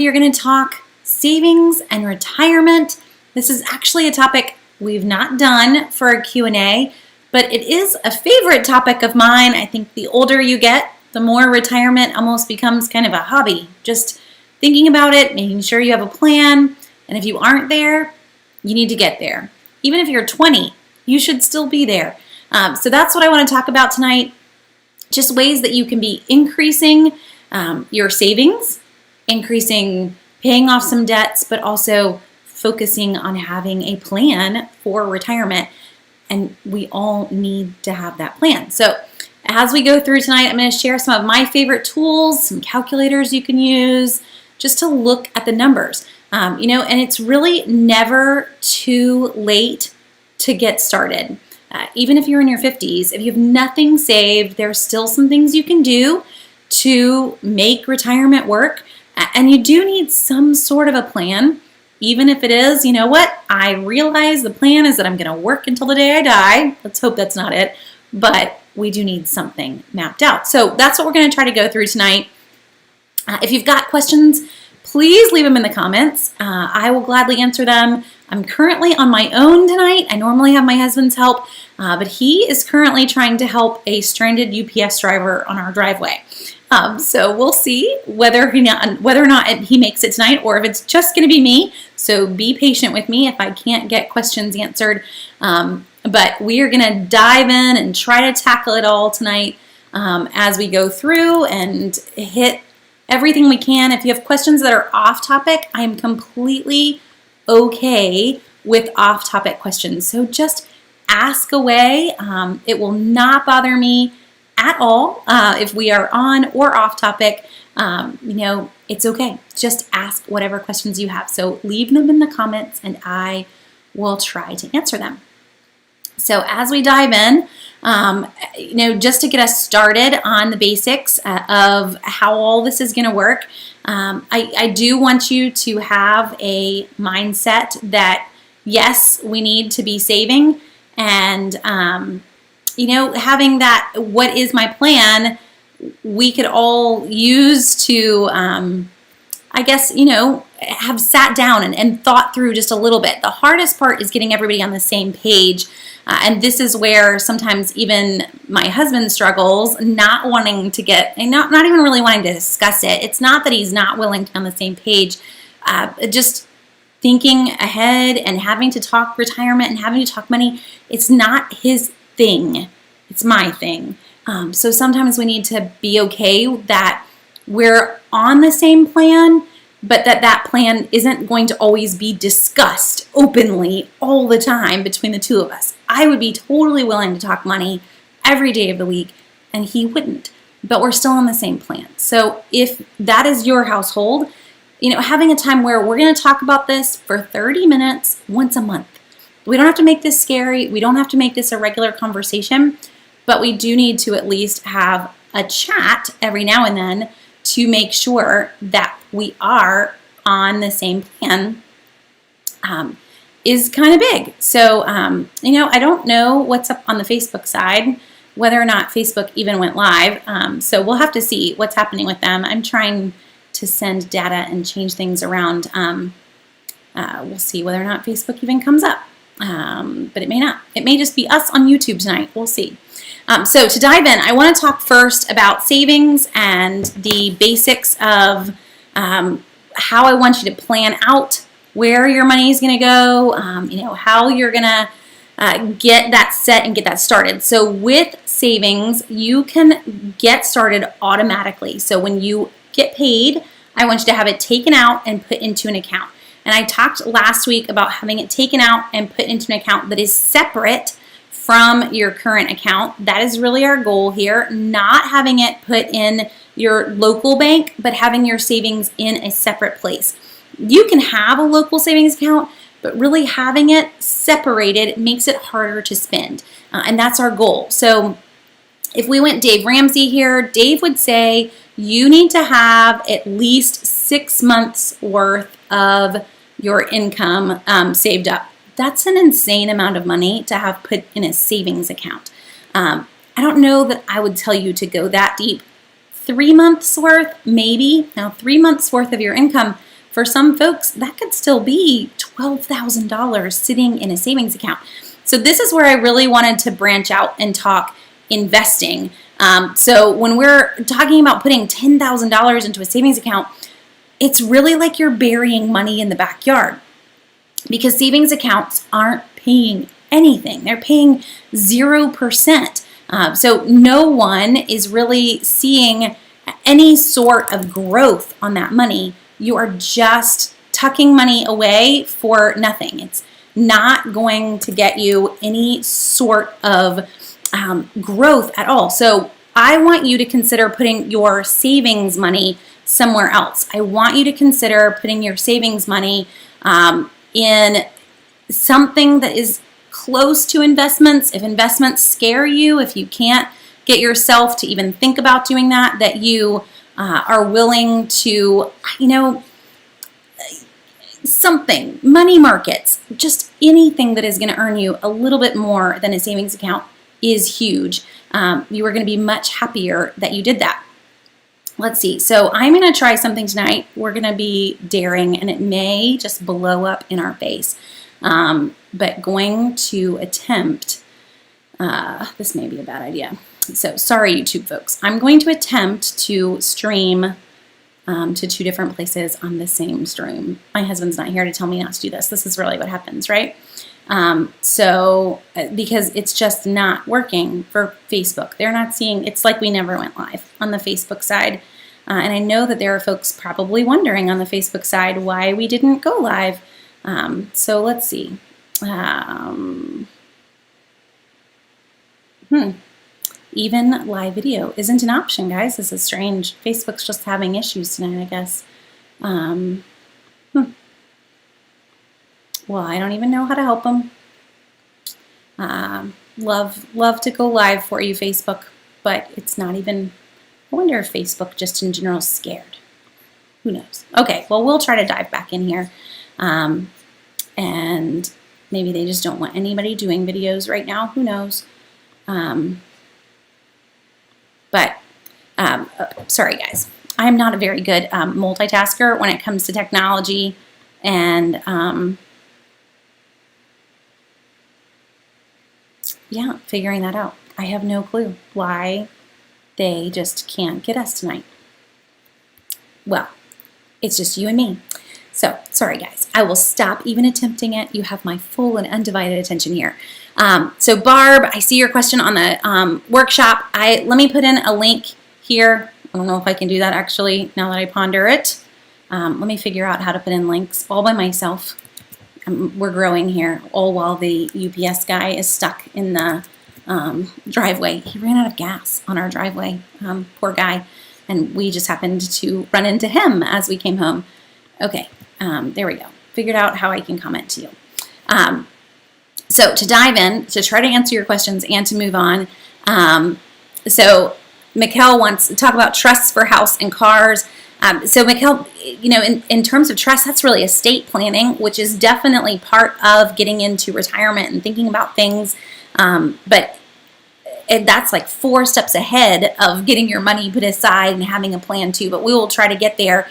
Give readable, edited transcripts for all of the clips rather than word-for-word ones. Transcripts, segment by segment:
You're going to talk savings and retirement. This is actually a topic we've not done for a Q&A, but it is a favorite topic of mine. I think the older you get, the more retirement almost becomes kind of a hobby. Just thinking about it, making sure you have a plan, and if you aren't there, you need to get there. Even if you're 20, you should still be there. So that's what I want to talk about tonight. Just ways that you can be increasing your savings, increasing paying off some debts, but also focusing on having a plan for retirement. And we all need to have that plan. So as we go through tonight, I'm going to share some of my favorite tools, some calculators you can use just to look at the numbers. And it's really never too late to get started. Even if you're in your 50s, if you have nothing saved, there's still some things you can do to make retirement work. And you do need some sort of a plan, even if it is, you know what, I realize the plan is that I'm going to work until the day I die. Let's hope that's not it. But we do need something mapped out. So that's what we're going to try to go through tonight. If you've got questions, please leave them in the comments. I will gladly answer them. I'm currently on my own tonight. I normally have my husband's help, but he is currently trying to help a stranded UPS driver on our driveway. So we'll see whether or not he makes it tonight or if it's just going to be me. So be patient with me if I can't get questions answered. But we are going to dive in and try to tackle it all tonight as we go through and hit everything we can. If you have questions that are off topic, I am completely okay with off topic questions. So just ask away. It will not bother me at all if we are on or off topic. It's okay. Just ask whatever questions you have. So leave them in the comments and I will try to answer them. So as we dive in, just to get us started on the basics of how all this is going to work, I do want you to have a mindset that, yes, we need to be saving and, having that, what is my plan, we could all use to, have sat down and thought through just a little bit. The hardest part is getting everybody on the same page. And this is where sometimes even my husband struggles, not wanting to get, and not even really wanting to discuss it. It's not that he's not willing to be on the same page. Just thinking ahead and having to talk retirement and having to talk money, it's not his thing. It's my thing. So sometimes we need to be okay that we're on the same plan, but that plan isn't going to always be discussed openly all the time between the two of us. I would be totally willing to talk money every day of the week, and he wouldn't. But we're still on the same plan. So if that is your household, having a time where we're going to talk about this for 30 minutes once a month. We don't have to make this scary. We don't have to make this a regular conversation, but we do need to at least have a chat every now and then to make sure that we are on the same plan is kind of big. So, I don't know what's up on the Facebook side, whether or not Facebook even went live. So we'll have to see what's happening with them. I'm trying to send data and change things around. We'll see whether or not Facebook even comes up. But it may not. It may just be us on YouTube tonight. We'll see. So to dive in, I want to talk first about savings and the basics of how I want you to plan out where your money is going to go, how you're going to get that set and get that started. So with savings, you can get started automatically. So when you get paid, I want you to have it taken out and put into an account. And I talked last week about having it taken out and put into an account that is separate from your current account. That is really our goal here, not having it put in your local bank, but having your savings in a separate place. You can have a local savings account, but really having it separated makes it harder to spend. And that's our goal. So if we went Dave Ramsey here, Dave would say you need to have at least 6 months worth of your income saved up. That's an insane amount of money to have put in a savings account. I don't know that I would tell you to go that deep. 3 months worth, maybe. Now 3 months worth of your income, for some folks, that could still be $12,000 sitting in a savings account. So this is where I really wanted to branch out and talk investing. So when we're talking about putting $10,000 into a savings account, it's really like you're burying money in the backyard, because savings accounts aren't paying anything. They're paying 0%. So no one is really seeing any sort of growth on that money. You are just tucking money away for nothing. It's not going to get you any sort of growth at all. So I want you to consider putting your savings money somewhere else. I want you to consider putting your savings money in something that is close to investments. If investments scare you, if you can't get yourself to even think about doing that, that you are willing to, something, money markets, just anything that is going to earn you a little bit more than a savings account is huge. You are going to be much happier that you did that. Let's see. So I'm going to try something tonight. We're going to be daring, and it may just blow up in our face. But going to attempt, this may be a bad idea. So sorry, YouTube folks. I'm going to attempt to stream to 2 different places on the same stream. My husband's not here to tell me not to do this. This is really what happens, right? Because it's just not working for Facebook. They're not seeing, it's like we never went live on the Facebook side. And I know that there are folks probably wondering on the Facebook side why we didn't go live. So let's see. Even live video isn't an option, guys. This is strange. Facebook's just having issues tonight, I guess. Well, I don't even know how to help them. Love to go live for you, Facebook, but it's not even, I wonder if Facebook just in general is scared. Who knows? Okay, well, we'll try to dive back in here. And maybe they just don't want anybody doing videos right now. Who knows? Sorry, guys. I'm not a very good multitasker when it comes to technology, and yeah, figuring that out. I have no clue why they just can't get us tonight. Well, it's just you and me. So, sorry guys, I will stop even attempting it. You have my full and undivided attention here. So Barb, I see your question on the workshop. Let me put in a link here. I don't know if I can do that actually, now that I ponder it. Let me figure out how to put in links all by myself. We're growing here, all while the UPS guy is stuck in the driveway. He ran out of gas on our driveway, poor guy. And we just happened to run into him as we came home. Okay, there we go. Figured out how I can comment to you. So to dive in, to try to answer your questions and to move on. So Mikkel wants to talk about trusts for house and cars. So Mikkel, in terms of trust, that's really estate planning, which is definitely part of getting into retirement and thinking about things. But that's like 4 steps ahead of getting your money put aside and having a plan too. But we will try to get there.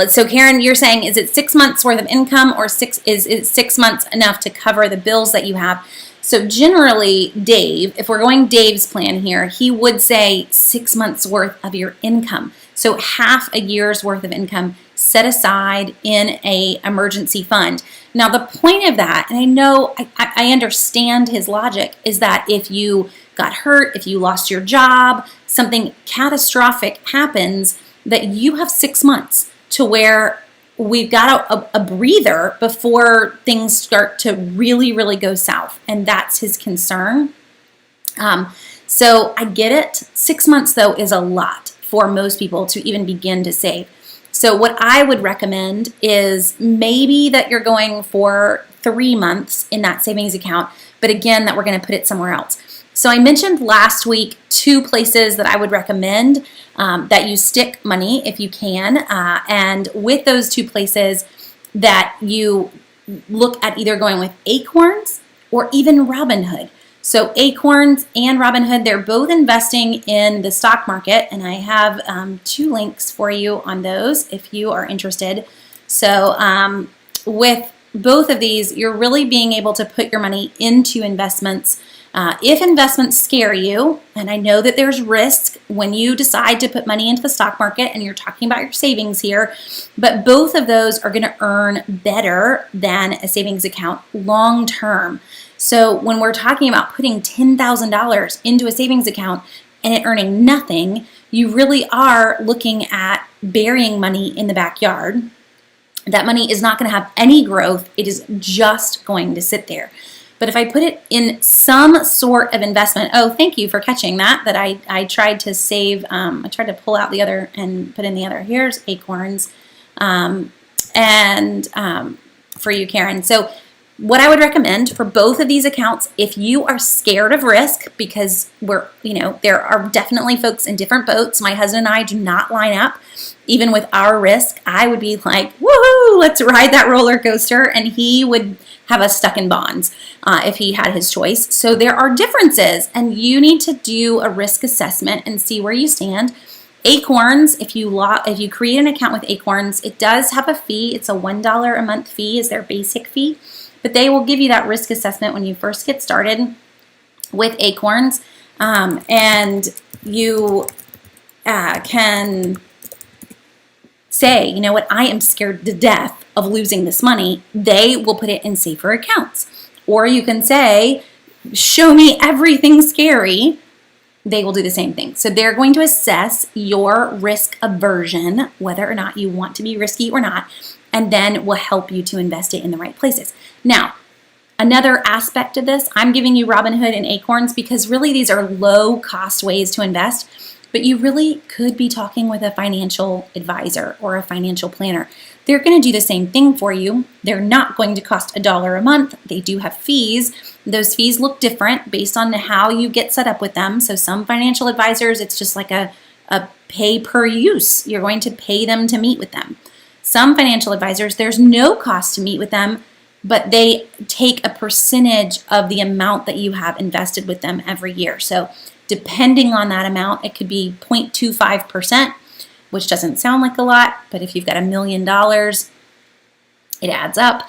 So Karen, you're saying, is it 6 months worth of income, or is 6 months enough to cover the bills that you have? So generally, Dave, if we're going Dave's plan here, he would say 6 months worth of your income. So half a year's worth of income set aside in a emergency fund. Now the point of that, and I know I understand his logic, is that if you got hurt, if you lost your job, something catastrophic happens, that you have 6 months to where we've got a breather before things start to really, really go south. And that's his concern. So I get it. 6 months, though, is a lot for most people to even begin to save. So what I would recommend is maybe that you're going for 3 months in that savings account, but again, that we're going to put it somewhere else. So I mentioned last week 2 places that I would recommend that you stick money if you can. And with those 2 places, that you look at either going with Acorns or even Robinhood. So Acorns and Robinhood, they're both investing in the stock market, and I have 2 links for you on those if you are interested. So with both of these, you're really being able to put your money into investments. If investments scare you, and I know that there's risk when you decide to put money into the stock market, and you're talking about your savings here, but both of those are going to earn better than a savings account long term. So when we're talking about putting $10,000 into a savings account and it earning nothing, you really are looking at burying money in the backyard. That money is not going to have any growth. It is just going to sit there. But if I put it in some sort of investment, oh, thank you for catching that I tried to save, I tried to pull out the other and put in the other. Here's Acorns for you, Karen. So what I would recommend for both of these accounts, if you are scared of risk, because there are definitely folks in different boats. My husband and I do not line up. Even with our risk, I would be like, woohoo, let's ride that roller coaster. And he would have us stuck in bonds if he had his choice. So there are differences, and you need to do a risk assessment and see where you stand. Acorns, if you create an account with Acorns, it does have a fee. It's a $1 a month fee is their basic fee. But they will give you that risk assessment when you first get started with Acorns. And you can say, you know what, I am scared to death of losing this money. They will put it in safer accounts. Or you can say, show me everything scary. They will do the same thing. So they're going to assess your risk aversion, whether or not you want to be risky or not, and then will help you to invest it in the right places. Now, another aspect of this, I'm giving you Robinhood and Acorns because really these are low cost ways to invest, but you really could be talking with a financial advisor or a financial planner. They're going to do the same thing for you. They're not going to cost $1 a month. They do have fees. Those fees look different based on how you get set up with them. So some financial advisors, it's just like a pay per use. You're going to pay them to meet with them. Some financial advisors, there's no cost to meet with them, but they take a percentage of the amount that you have invested with them every year. So depending on that amount, it could be 0.25%, which doesn't sound like a lot, but if you've got $1 million, it adds up.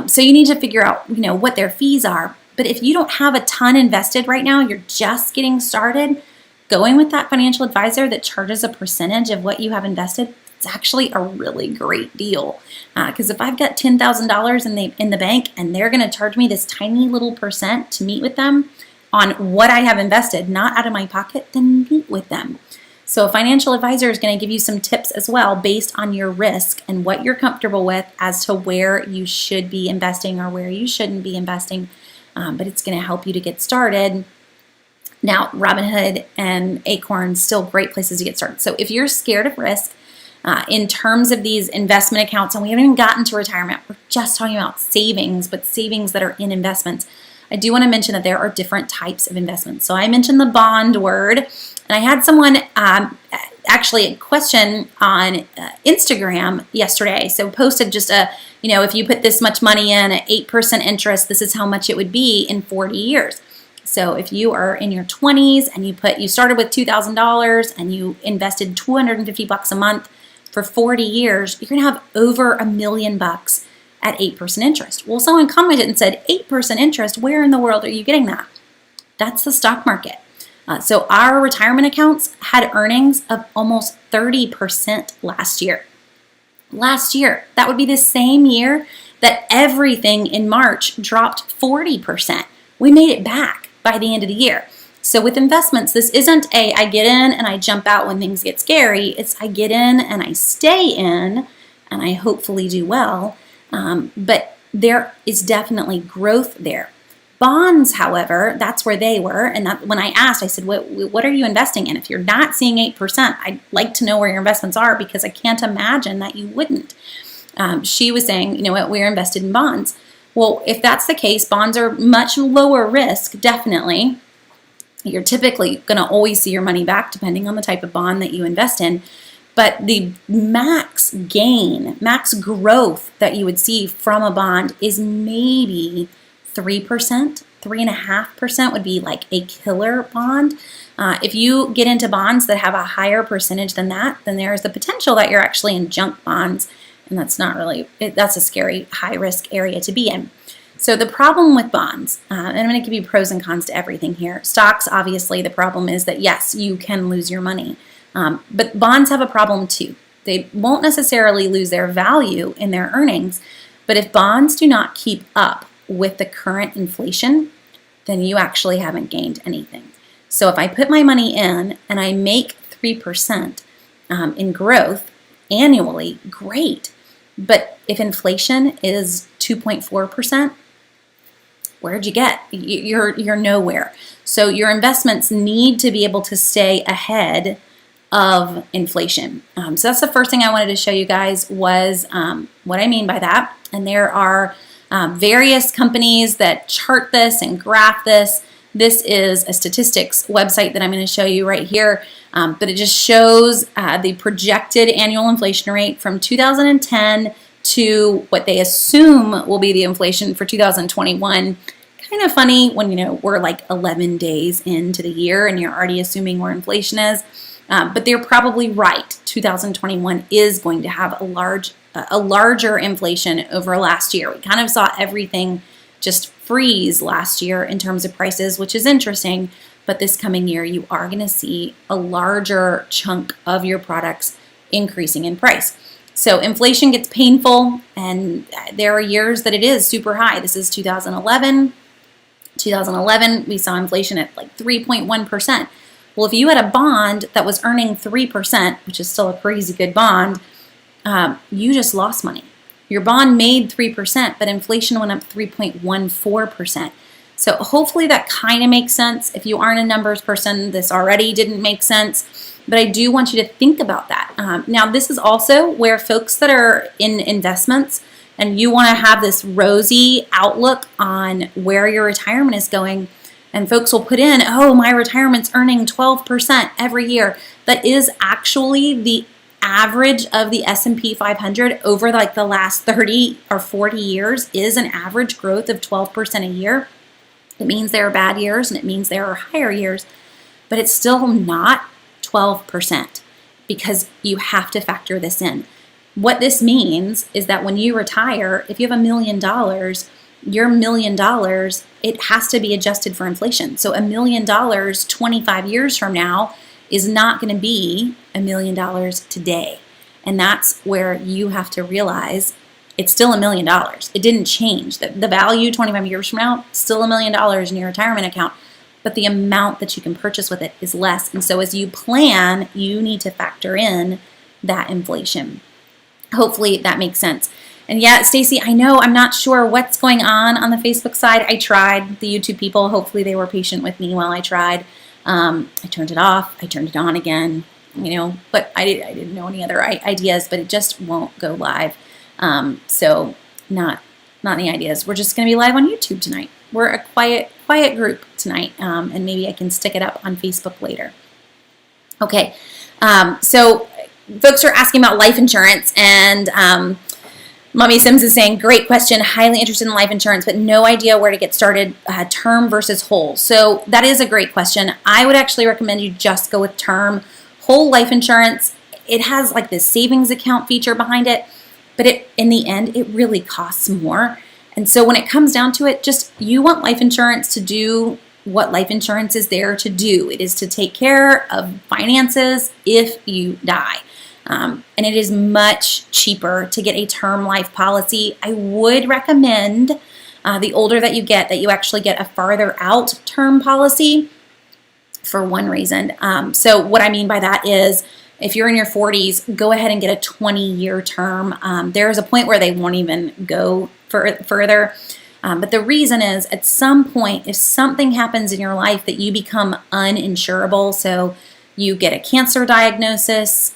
So you need to figure out, what their fees are. But if you don't have a ton invested right now, you're just getting started, going with that financial advisor that charges a percentage of what you have invested, it's actually a really great deal. Because if I've got $10,000 in the bank and they're going to charge me this tiny little percent to meet with them on what I have invested, not out of my pocket, then meet with them. So a financial advisor is going to give you some tips as well based on your risk and what you're comfortable with as to where you should be investing or where you shouldn't be investing. But it's going to help you to get started. Now, Robinhood and Acorns, still great places to get started. So if you're scared of risk, in terms of these investment accounts, and we haven't even gotten to retirement, we're just talking about savings, but savings that are in investments. I do want to mention that there are different types of investments. So I mentioned the bond word, and I had someone actually a question on Instagram yesterday. So posted just if you put this much money in at 8% interest, this is how much it would be in 40 years. So if you are in your 20s and you started with $2,000 and you invested $250 a month for 40 years, you're going to have over $1 million at 8% interest. Well, someone commented and said, 8% interest, where in the world are you getting that? That's the stock market. So our retirement accounts had earnings of almost 30% last year. Last year, that would be the same year that everything in March dropped 40%. We made it back by the end of the year. So with investments, this isn't I get in and I jump out when things get scary. It's I get in and I stay in and I hopefully do well. But there is definitely growth there. Bonds, however, that's where they were. And when I asked, I said, what are you investing in? If you're not seeing 8%, I'd like to know where your investments are because I can't imagine that you wouldn't. She was saying, you know what, we're invested in bonds. Well, if that's the case, bonds are much lower risk, definitely. You're typically going to always see your money back depending on the type of bond that you invest in. But the max gain, max growth that you would see from a bond is maybe 3%, 3.5% would be like a killer bond. If you get into bonds that have a higher percentage than that, then there's the potential that you're actually in junk bonds, and that's not really, that's a scary high risk area to be in. So the problem with bonds, and I'm going to give you pros and cons to everything here. Stocks, obviously, the problem is that yes, you can lose your money, but bonds have a problem too. They won't necessarily lose their value in their earnings, but if bonds do not keep up with the current inflation, then you actually haven't gained anything. So if I put my money in and I make 3% in growth annually, great. But if inflation is 2.4%, where'd you get? You're nowhere. So your investments need to be able to stay ahead of inflation. So that's the first thing I wanted to show you guys was what I mean by that. And there are various companies that chart this and graph this. This is a statistics website that I'm going to show you right here, but it just shows the projected annual inflation rate from 2010 to what they assume will be the inflation for 2021. Kind of funny when, we're like 11 days into the year and you're already assuming where inflation is, but they're probably right. 2021 is going to have a larger inflation over last year. We kind of saw everything just freeze last year in terms of prices, which is interesting, but this coming year you are going to see a larger chunk of your products increasing in price. So inflation gets painful, and there are years that it is super high. This is 2011. 2011, we saw inflation at like 3.1%. Well, if you had a bond that was earning 3%, which is still a crazy good bond, you just lost money. Your bond made 3%, but inflation went up 3.14%. So hopefully that kind of makes sense. If you aren't a numbers person, this already didn't make sense, but I do want you to think about that. Now, this is also where folks that are in investments and you want to have this rosy outlook on where your retirement is going, and folks will put in, oh, my retirement's earning 12% every year. That is actually the average of the S&P 500 over like the last 30 or 40 years is an average growth of 12% a year. It means there are bad years and it means there are higher years, but it's still not 12% because you have to factor this in. What this means is that when you retire, if you have $1 million, your $1 million, it has to be adjusted for inflation. So $1 million 25 years from now is not going to be $1 million today. And that's where you have to realize it's still $1 million. It didn't change. The value 25 years from now, still $1 million in your retirement account, but the amount that you can purchase with it is less. And so as you plan, you need to factor in that inflation. Hopefully that makes sense. And yeah, Stacy, I know I'm not sure what's going on the Facebook side. I tried. The YouTube people, hopefully they were patient with me while I tried. I turned it off, I turned it on again, but I didn't know any other ideas, but it just won't go live. So not any ideas. We're just going to be live on YouTube tonight. We're a quiet group tonight, and maybe I can stick it up on Facebook later. Okay, so folks are asking about life insurance, and Mommy Sims is saying, great question, highly interested in life insurance, but no idea where to get started, term versus whole. So that is a great question. I would actually recommend you just go with term. Whole life insurance, it has like this savings account feature behind it, but in the end, it really costs more. And so when it comes down to it, just you want life insurance to do what life insurance is there to do. It is to take care of finances if you die. And it is much cheaper to get a term life policy. I would recommend the older that you get, that you actually get a farther out term policy for one reason. So what I mean by that is if you're in your 40s, go ahead and get a 20-year term. There is a point where they won't even go further. But the reason is at some point, if something happens in your life that you become uninsurable, so you get a cancer diagnosis,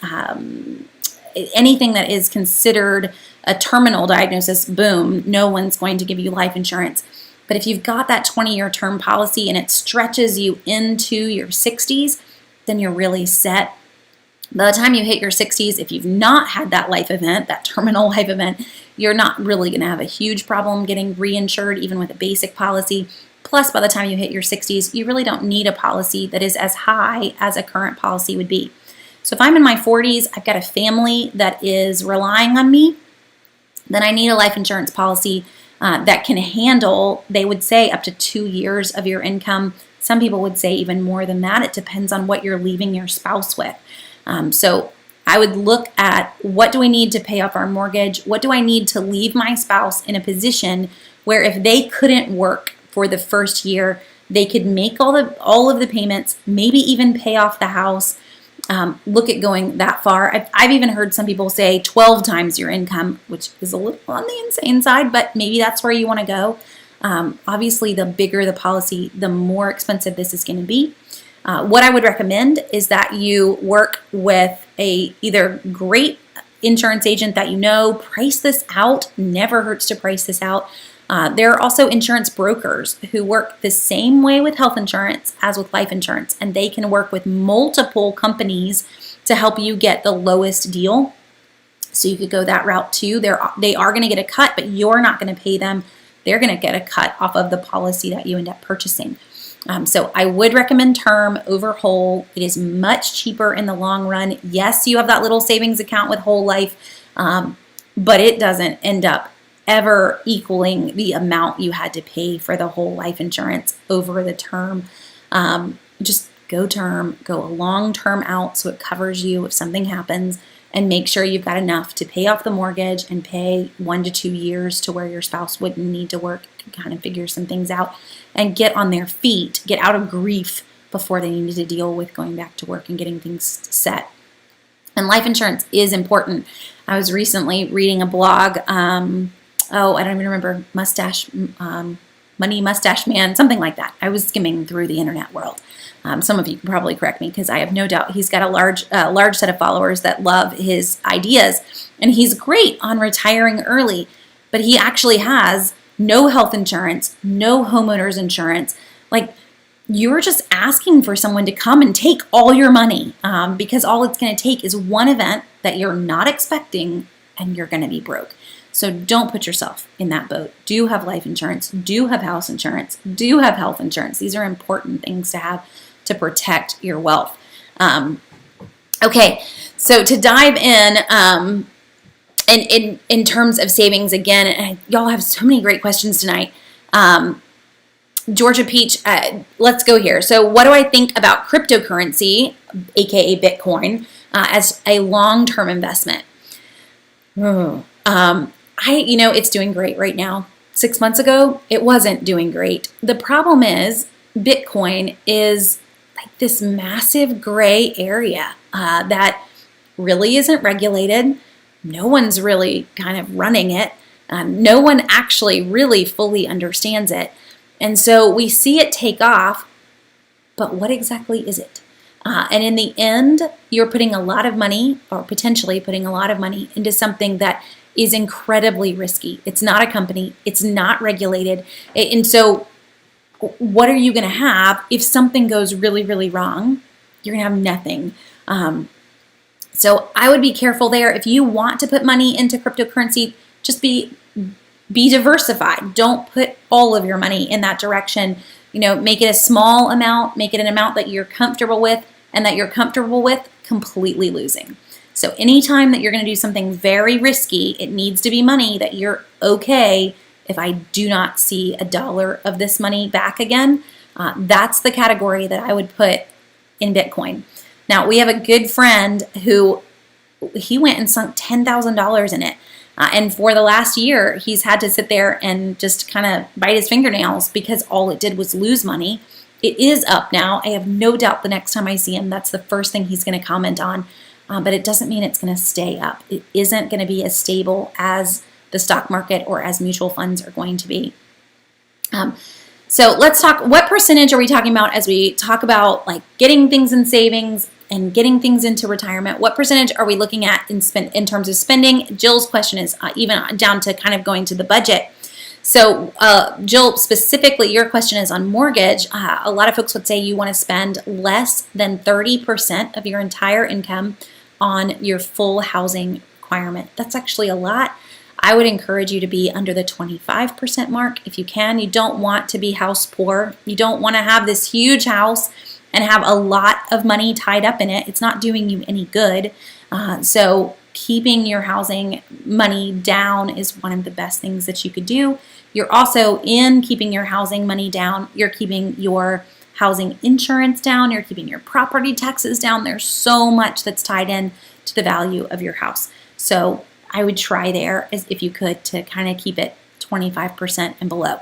anything that is considered a terminal diagnosis, boom, no one's going to give you life insurance. But if you've got that 20-year term policy and it stretches you into your 60s, then you're really set. By the time you hit your 60s, if you've not had that life event, that terminal life event, you're not really going to have a huge problem getting reinsured, even with a basic policy. Plus, by the time you hit your 60s, you really don't need a policy that is as high as a current policy would be. So if I'm in my 40s, I've got a family that is relying on me, then I need a life insurance policy that can handle, they would say, up to 2 years of your income. Some people would say even more than that. It depends on what you're leaving your spouse with. So I would look at, what do I need to pay off our mortgage? What do I need to leave my spouse in a position where if they couldn't work for the first year, they could make all of the payments, maybe even pay off the house. Look at going that far. I've even heard some people say 12 times your income, which is a little on the insane side, but maybe that's where you want to go. Obviously, the bigger the policy, the more expensive this is going to be. What I would recommend is that you work with a either great insurance agent that you know, price this out. Never hurts to price this out. There are also insurance brokers who work the same way with health insurance as with life insurance, and they can work with multiple companies to help you get the lowest deal. So you could go that route too. They are going to get a cut, but you're not going to pay them. They're going to get a cut off of the policy that you end up purchasing. So I would recommend term over whole. It is much cheaper in the long run. Yes, you have that little savings account with whole life, but it doesn't end up ever equaling the amount you had to pay for the whole life insurance over the term. Just go term, go a long term out so it covers you if something happens, and make sure you've got enough to pay off the mortgage and pay 1 to 2 years to where your spouse wouldn't need to work, kind of figure some things out and get on their feet, get out of grief before they need to deal with going back to work and getting things set. And life insurance is important. I was recently reading a blog, I don't even remember, Money Mustache Man, something like that. I was skimming through the internet world. Some of you can probably correct me because I have no doubt he's got a large set of followers that love his ideas. And he's great on retiring early, but he actually has no health insurance, no homeowners insurance. Like, you're just asking for someone to come and take all your money because all it's going to take is one event that you're not expecting and you're going to be broke. So don't put yourself in that boat. Do have life insurance, do have house insurance, do have health insurance. These are important things to have to protect your wealth. Okay, so to dive in terms of savings again, and y'all have so many great questions tonight. Georgia Peach, let's go here. So what do I think about cryptocurrency, aka Bitcoin, as a long-term investment? It's doing great right now. 6 months ago, it wasn't doing great. The problem is Bitcoin is like this massive gray area that really isn't regulated. No one's really kind of running it. No one actually really fully understands it. And so we see it take off, but what exactly is it? And in the end, you're putting a lot of money, or potentially putting a lot of money, into something that is incredibly risky. It's not a company. It's not regulated. And so what are you going to have if something goes really, really wrong? You're going to have nothing. So I would be careful there. If you want to put money into cryptocurrency, just be diversified. Don't put all of your money in that direction. Make it a small amount, make it an amount that you're comfortable with and that you're comfortable with completely losing. So anytime that you're going to do something very risky, it needs to be money that you're okay if I do not see $1 of this money back again. That's the category that I would put in Bitcoin. Now, we have a good friend who he went and sunk $10,000 in it. And for the last year, he's had to sit there and just kind of bite his fingernails because all it did was lose money. It is up now. I have no doubt the next time I see him, that's the first thing he's going to comment on. But it doesn't mean it's going to stay up. It isn't going to be as stable as the stock market or as mutual funds are going to be. So let's talk, what percentage are we talking about as we talk about like getting things in savings and getting things into retirement? What percentage are we looking at in terms of spending? Jill's question is even down to kind of going to the budget. So Jill, specifically, your question is on mortgage. A lot of folks would say you want to spend less than 30% of your entire income on your full housing requirement. That's actually a lot. I would encourage you to be under the 25% mark if you can. You don't want to be house poor. You don't want to have this huge house and have a lot of money tied up in it. It's not doing you any good. So keeping your housing money down is one of the best things that you could do. You're also, in keeping your housing money down, you're keeping your housing insurance down, you're keeping your property taxes down. There's so much that's tied in to the value of your house. So I would try there, as if you could, to kind of keep it 25% and below.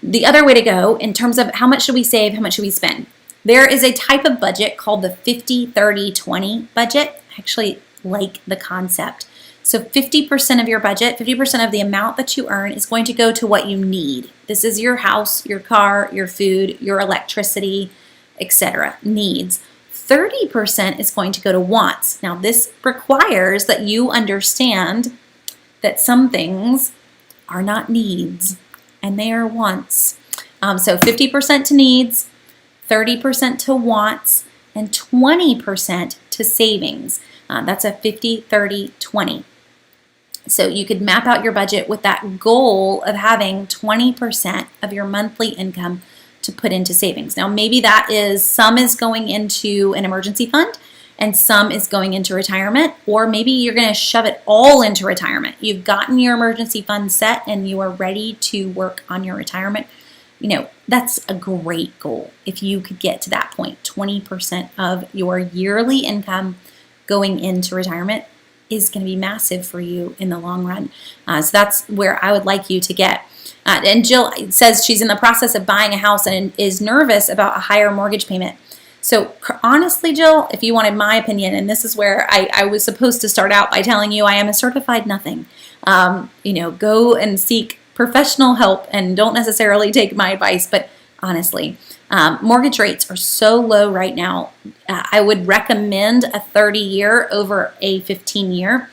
The other way to go in terms of how much should we save, how much should we spend? There is a type of budget called the 50-30-20 budget. I actually like the concept. So 50% of your budget, 50% of the amount that you earn is going to go to what you need. This is your house, your car, your food, your electricity, etc. needs. 30% is going to go to wants. Now this requires that you understand that some things are not needs and they are wants. So 50% to needs, 30% to wants, and 20% to savings. That's a 50-30-20. So you could map out your budget with that goal of having 20% of your monthly income to put into savings. Now maybe that is, some is going into an emergency fund and some is going into retirement, or maybe you're going to shove it all into retirement. You've gotten your emergency fund set and you are ready to work on your retirement. You know, that's a great goal. If you could get to that point, 20% of your yearly income going into retirement is going to be massive for you in the long run. So that's where I would like you to get. And Jill says she's in the process of buying a house and is nervous about a higher mortgage payment. So honestly, Jill, if you wanted my opinion, and this is where I was supposed to start out by telling you I am a certified nothing. You know, go and seek professional help and don't necessarily take my advice. But honestly, mortgage rates are so low right now. I would recommend a 30-year over a 15-year.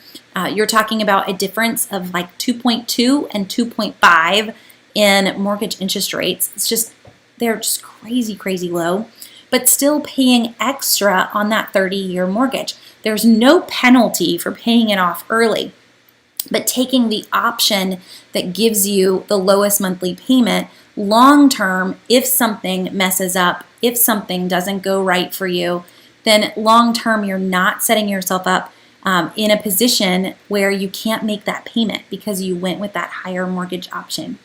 You're talking about a difference of like 2.2 and 2.5 in mortgage interest rates. It's just, they're just crazy, crazy low, but still paying extra on that 30-year mortgage. There's no penalty for paying it off early, but taking the option that gives you the lowest monthly payment long term, if something messes up, if something doesn't go right for you, then long term you're not setting yourself up in a position where you can't make that payment because you went with that higher mortgage option.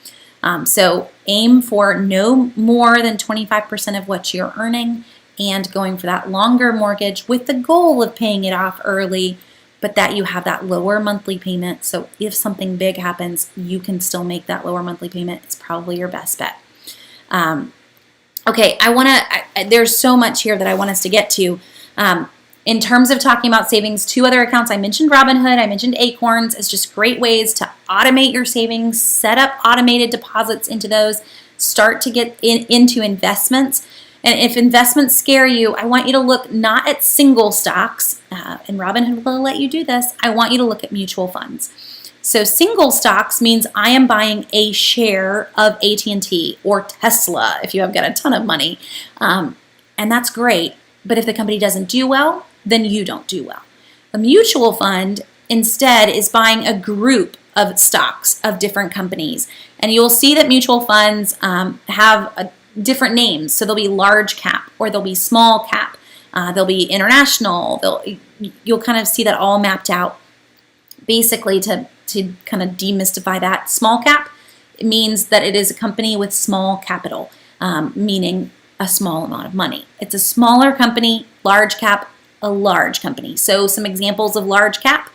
So aim for no more than 25% of what you're earning and going for that longer mortgage with the goal of paying it off early, but that you have that lower monthly payment. So if something big happens, you can still make that lower monthly payment. It's probably your best bet. Okay, there's so much here that I want us to get to. In terms of talking about savings, 2 other accounts, I mentioned Robinhood, I mentioned Acorns as just great ways to automate your savings, set up automated deposits into those, start to get into investments. And if investments scare you, I want you to look not at single stocks, and Robinhood will let you do this. I want you to look at mutual funds. So single stocks means I am buying a share of AT&T or Tesla if you have got a ton of money. And that's great. But if the company doesn't do well, then you don't do well. A mutual fund instead is buying a group of stocks of different companies. And you'll see that mutual funds have different names. So there'll be large cap or there'll be small cap. There'll be international. You'll kind of see that all mapped out. Basically, to kind of demystify that, small cap, it means that it is a company with small capital, meaning a small amount of money. It's a smaller company. Large cap, a large company. So some examples of large cap: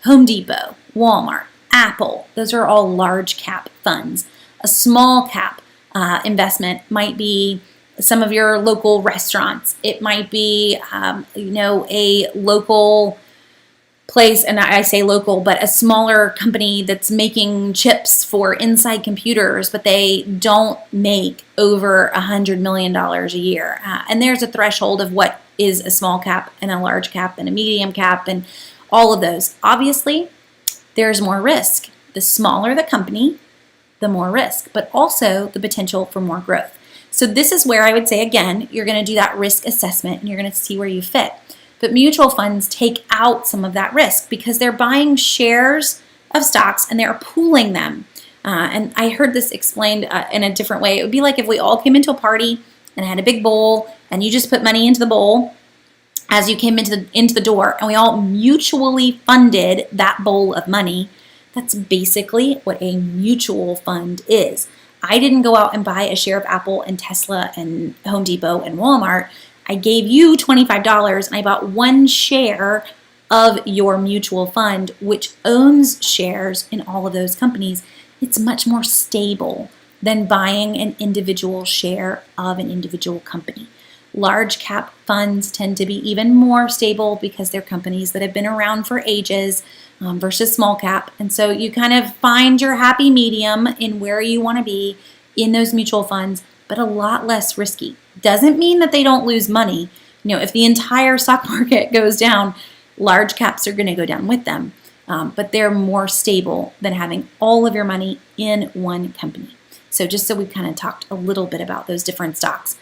Home Depot, Walmart, Apple. Those are all large cap funds. A small cap investment might be some of your local restaurants. It might be, a local place, and I say local, but a smaller company that's making chips for inside computers, but they don't make over $100 million a year. And there's a threshold of what is a small cap and a large cap and a medium cap and all of those. Obviously, there's more risk. The smaller the company, the more risk, but also the potential for more growth. So this is where I would say, again, you're going to do that risk assessment and you're going to see where you fit. But mutual funds take out some of that risk because they're buying shares of stocks and they're pooling them. And I heard this explained in a different way. It would be like if we all came into a party and had a big bowl and you just put money into the bowl as you came into the door, and we all mutually funded that bowl of money. That's basically what a mutual fund is. I didn't go out and buy a share of Apple and Tesla and Home Depot and Walmart. I gave you $25 and I bought one share of your mutual fund, which owns shares in all of those companies. It's much more stable than buying an individual share of an individual company. Large cap funds tend to be even more stable because they're companies that have been around for ages versus small cap. And so you kind of find your happy medium in where you want to be in those mutual funds, but a lot less risky. Doesn't mean that they don't lose money. If the entire stock market goes down, large caps are going to go down with them. But they're more stable than having all of your money in one company. So just so we've kind of talked a little bit about those different stocks.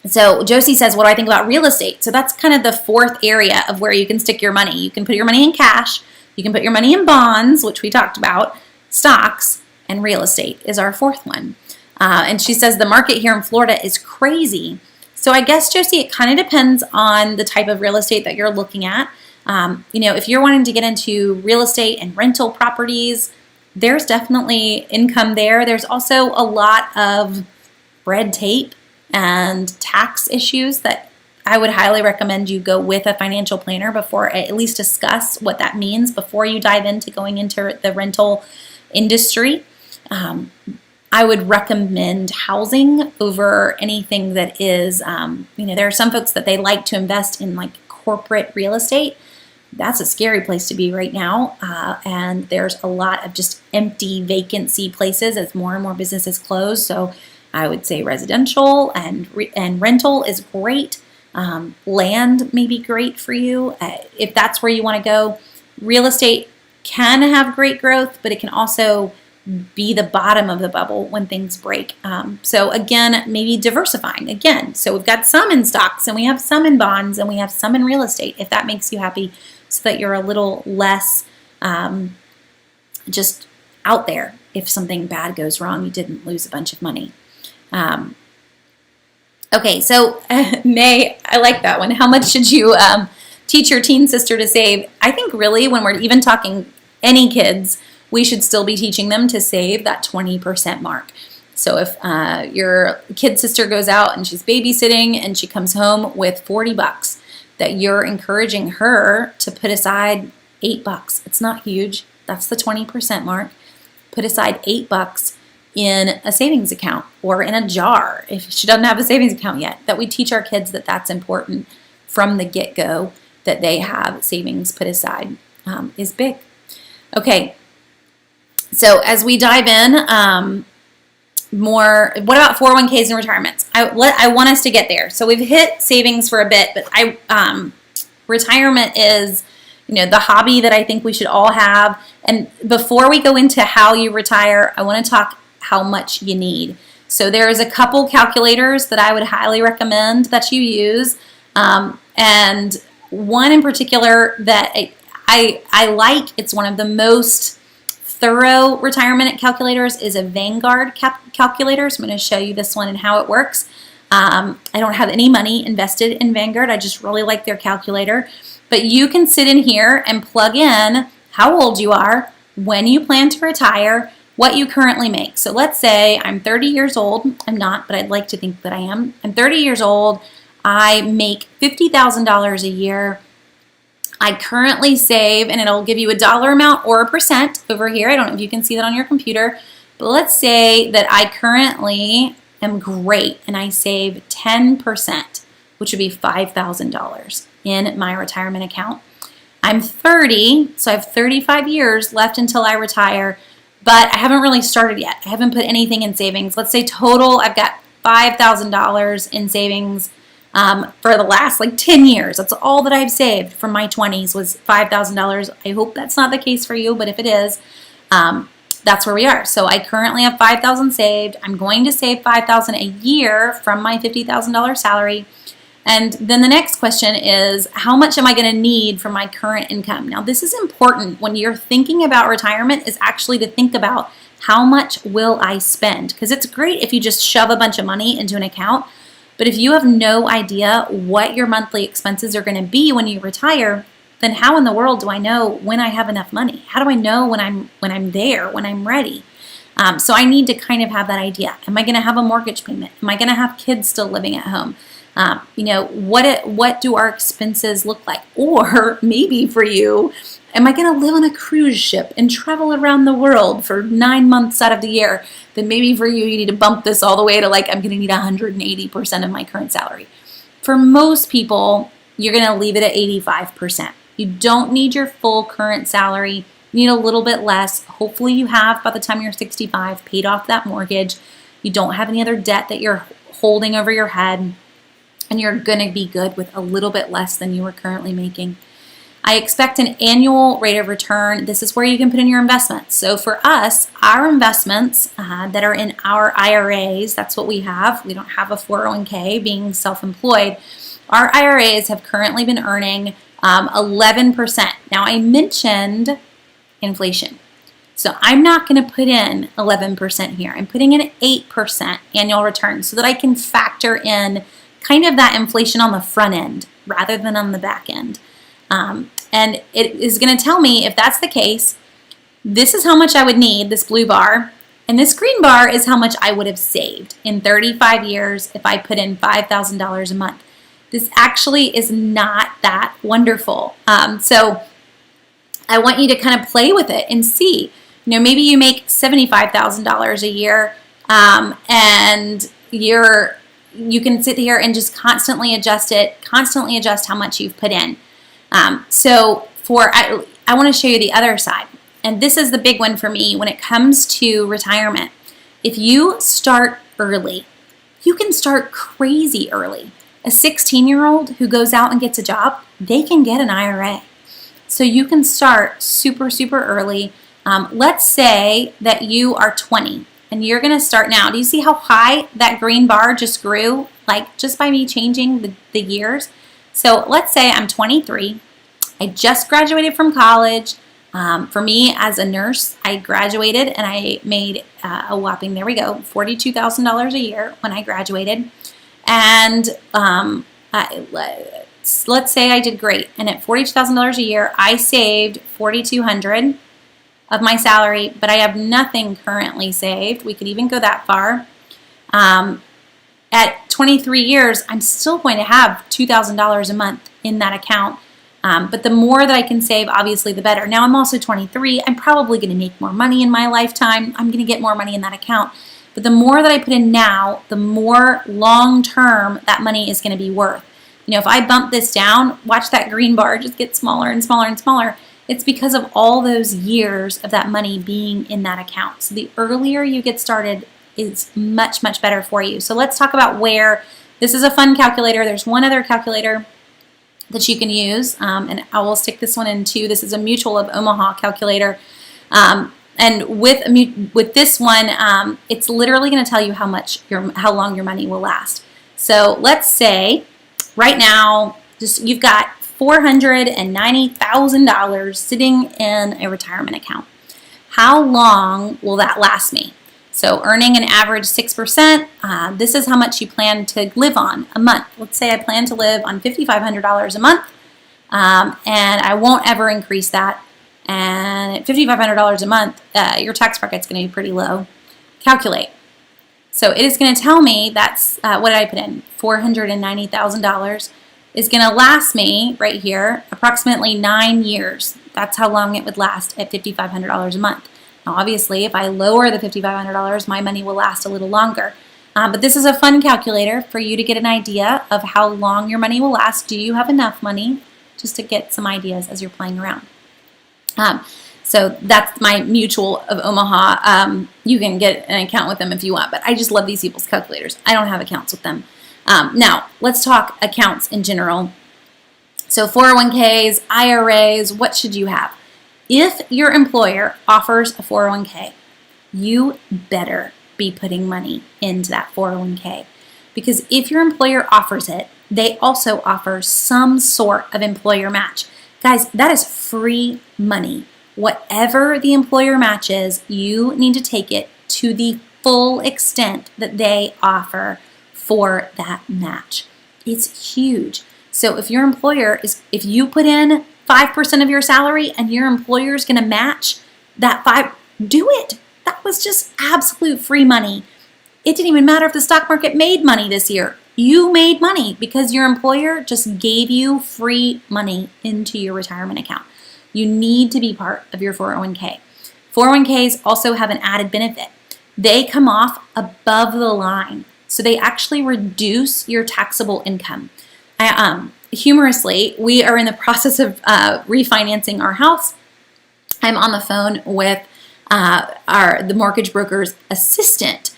So Josie says, what do I think about real estate? So that's kind of the fourth area of where you can stick your money. You can put your money in cash. You can put your money in bonds, which we talked about. Stocks and real estate is our fourth one. And she says the market here in Florida is crazy. So I guess, Josie, it kind of depends on the type of real estate that you're looking at. If you're wanting to get into real estate and rental properties, there's definitely income there. There's also a lot of red tape and tax issues that I would highly recommend you go with a financial planner before, at least discuss what that means before you dive into going into the rental industry. I would recommend housing over anything that is, there are some folks that they like to invest in like corporate real estate. That's a scary place to be right now. And there's a lot of just empty vacancy places as more and more businesses close. So I would say residential and rental is great. Land may be great for you if that's where you want to go. Real estate can have great growth, but it can also be the bottom of the bubble when things break. So again, maybe diversifying again. So we've got some in stocks and we have some in bonds and we have some in real estate, if that makes you happy, so that you're a little less just out there. If something bad goes wrong, you didn't lose a bunch of money. Okay, so May, I like that one. How much should you teach your teen sister to save? I think really when we're even talking any kids, we should still be teaching them to save that 20% mark. So if your kid sister goes out and she's babysitting and she comes home with $40, that you're encouraging her to put aside $8. It's not huge. That's the 20% mark. Put aside $8 in a savings account or in a jar if she doesn't have a savings account yet. That we teach our kids that that's important from the get-go, that they have savings put aside is big. Okay, so as we dive in, more, what about 401ks and retirements? I want us to get there. So we've hit savings for a bit, but retirement is, the hobby that I think we should all have. And before we go into how you retire, I want to talk how much you need. So there's a couple calculators that I would highly recommend that you use. And one in particular that I like, it's one of the most thorough retirement calculators, is a Vanguard calculator. So I'm going to show you this one and how it works. I don't have any money invested in Vanguard. I just really like their calculator. But you can sit in here and plug in how old you are, when you plan to retire, what you currently make. So let's say I'm 30 years old. I'm not, but I'd like to think that I am. I'm 30 years old. I make $50,000 a year. I currently save, and it'll give you a dollar amount or a percent over here. I don't know if you can see that on your computer, but let's say that I currently am great and I save 10%, which would be $5,000 in my retirement account. I'm 30, so I have 35 years left until I retire, but I haven't really started yet. I haven't put anything in savings. Let's say total, I've got $5,000 in savings for the last 10 years. That's all that I've saved from my 20s was $5,000. I hope that's not the case for you, but if it is, that's where we are. So I currently have $5,000 saved. I'm going to save $5,000 a year from my $50,000 salary. And then the next question is, how much am I going to need from my current income? Now, this is important when you're thinking about retirement, is actually to think about how much will I spend? Because it's great if you just shove a bunch of money into an account, but if you have no idea what your monthly expenses are going to be when you retire, then how in the world do I know when I have enough money? How do I know when I'm there, when I'm ready? So I need to kind of have that idea. Am I going to have a mortgage payment? Am I going to have kids still living at home? What do our expenses look like? Or maybe for you, am I going to live on a cruise ship and travel around the world for 9 months out of the year? Then maybe for you need to bump this all the way to I'm going to need 180% of my current salary. For most people, you're going to leave it at 85%. You don't need your full current salary. You need a little bit less. Hopefully you have, by the time you're 65, paid off that mortgage. You don't have any other debt that you're holding over your head. And you're going to be good with a little bit less than you are currently making. I expect an annual rate of return. This is where you can put in your investments. So for us, our investments that are in our IRAs, that's what we have. We don't have a 401k being self-employed. Our IRAs have currently been earning 11%. Now, I mentioned inflation. So I'm not going to put in 11% here. I'm putting in 8% annual return so that I can factor in kind of that inflation on the front end rather than on the back end. And it is going to tell me, if that's the case, this is how much I would need, this blue bar, and this green bar is how much I would have saved in 35 years if I put in $5,000 a month. This actually is not that wonderful. So I want you to kind of play with it and see. Maybe you make $75,000 a year, and you can sit here and just constantly adjust how much you've put in. I want to show you the other side. And this is the big one for me when it comes to retirement. If you start early, you can start crazy early. A 16-year-old who goes out and gets a job, they can get an IRA. So you can start super, super early. Let's say that you are 20. And you're going to start now. Do you see how high that green bar just grew? Just by me changing the years. So let's say I'm 23. I just graduated from college. For me, as a nurse, I graduated and I made a whopping, there we go, $42,000 a year when I graduated. And let's say I did great. And at $42,000 a year, I saved $4,200 of my salary, but I have nothing currently saved. We could even go that far. At 23 years, I'm still going to have $2,000 a month in that account. But the more that I can save, obviously, the better. Now, I'm also 23. I'm probably going to make more money in my lifetime. I'm going to get more money in that account. But the more that I put in now, the more long-term that money is going to be worth. If I bump this down, watch that green bar just get smaller and smaller and smaller. It's because of all those years of that money being in that account. So the earlier you get started is much, much better for you. So let's talk about where. This is a fun calculator. There's one other calculator that you can use, and I will stick this one in too. This is a Mutual of Omaha calculator. And with this one, it's literally going to tell you how long your money will last. So let's say right now, you've got $490,000 sitting in a retirement account. How long will that last me? So earning an average 6%, this is how much you plan to live on a month. Let's say I plan to live on $5,500 a month, and I won't ever increase that. And at $5,500 a month, your tax bracket's going to be pretty low. Calculate. So it is going to tell me that's, what did I put in? $490,000 is going to last me right here approximately 9 years. That's how long it would last at $5,500 a month. Now, obviously, if I lower the $5,500, my money will last a little longer. But this is a fun calculator for you to get an idea of how long your money will last. Do you have enough money? Just to get some ideas as you're playing around. So that's my Mutual of Omaha. You can get an account with them if you want, but I just love these people's calculators. I don't have accounts with them. Now, let's talk accounts in general. So 401ks, IRAs, what should you have? If your employer offers a 401k, you better be putting money into that 401k. Because if your employer offers it, they also offer some sort of employer match. Guys, that is free money. Whatever the employer matches, you need to take it to the full extent that they offer for that match. It's huge. So if your employer if you put in 5% of your salary and your employer is going to match that 5, do it. That was just absolute free money. It didn't even matter if the stock market made money this year. You made money because your employer just gave you free money into your retirement account. You need to be part of your 401k. 401ks also have an added benefit. They come off above the line, so they actually reduce your taxable income. Humorously, we are in the process of refinancing our house. I'm on the phone with the mortgage broker's assistant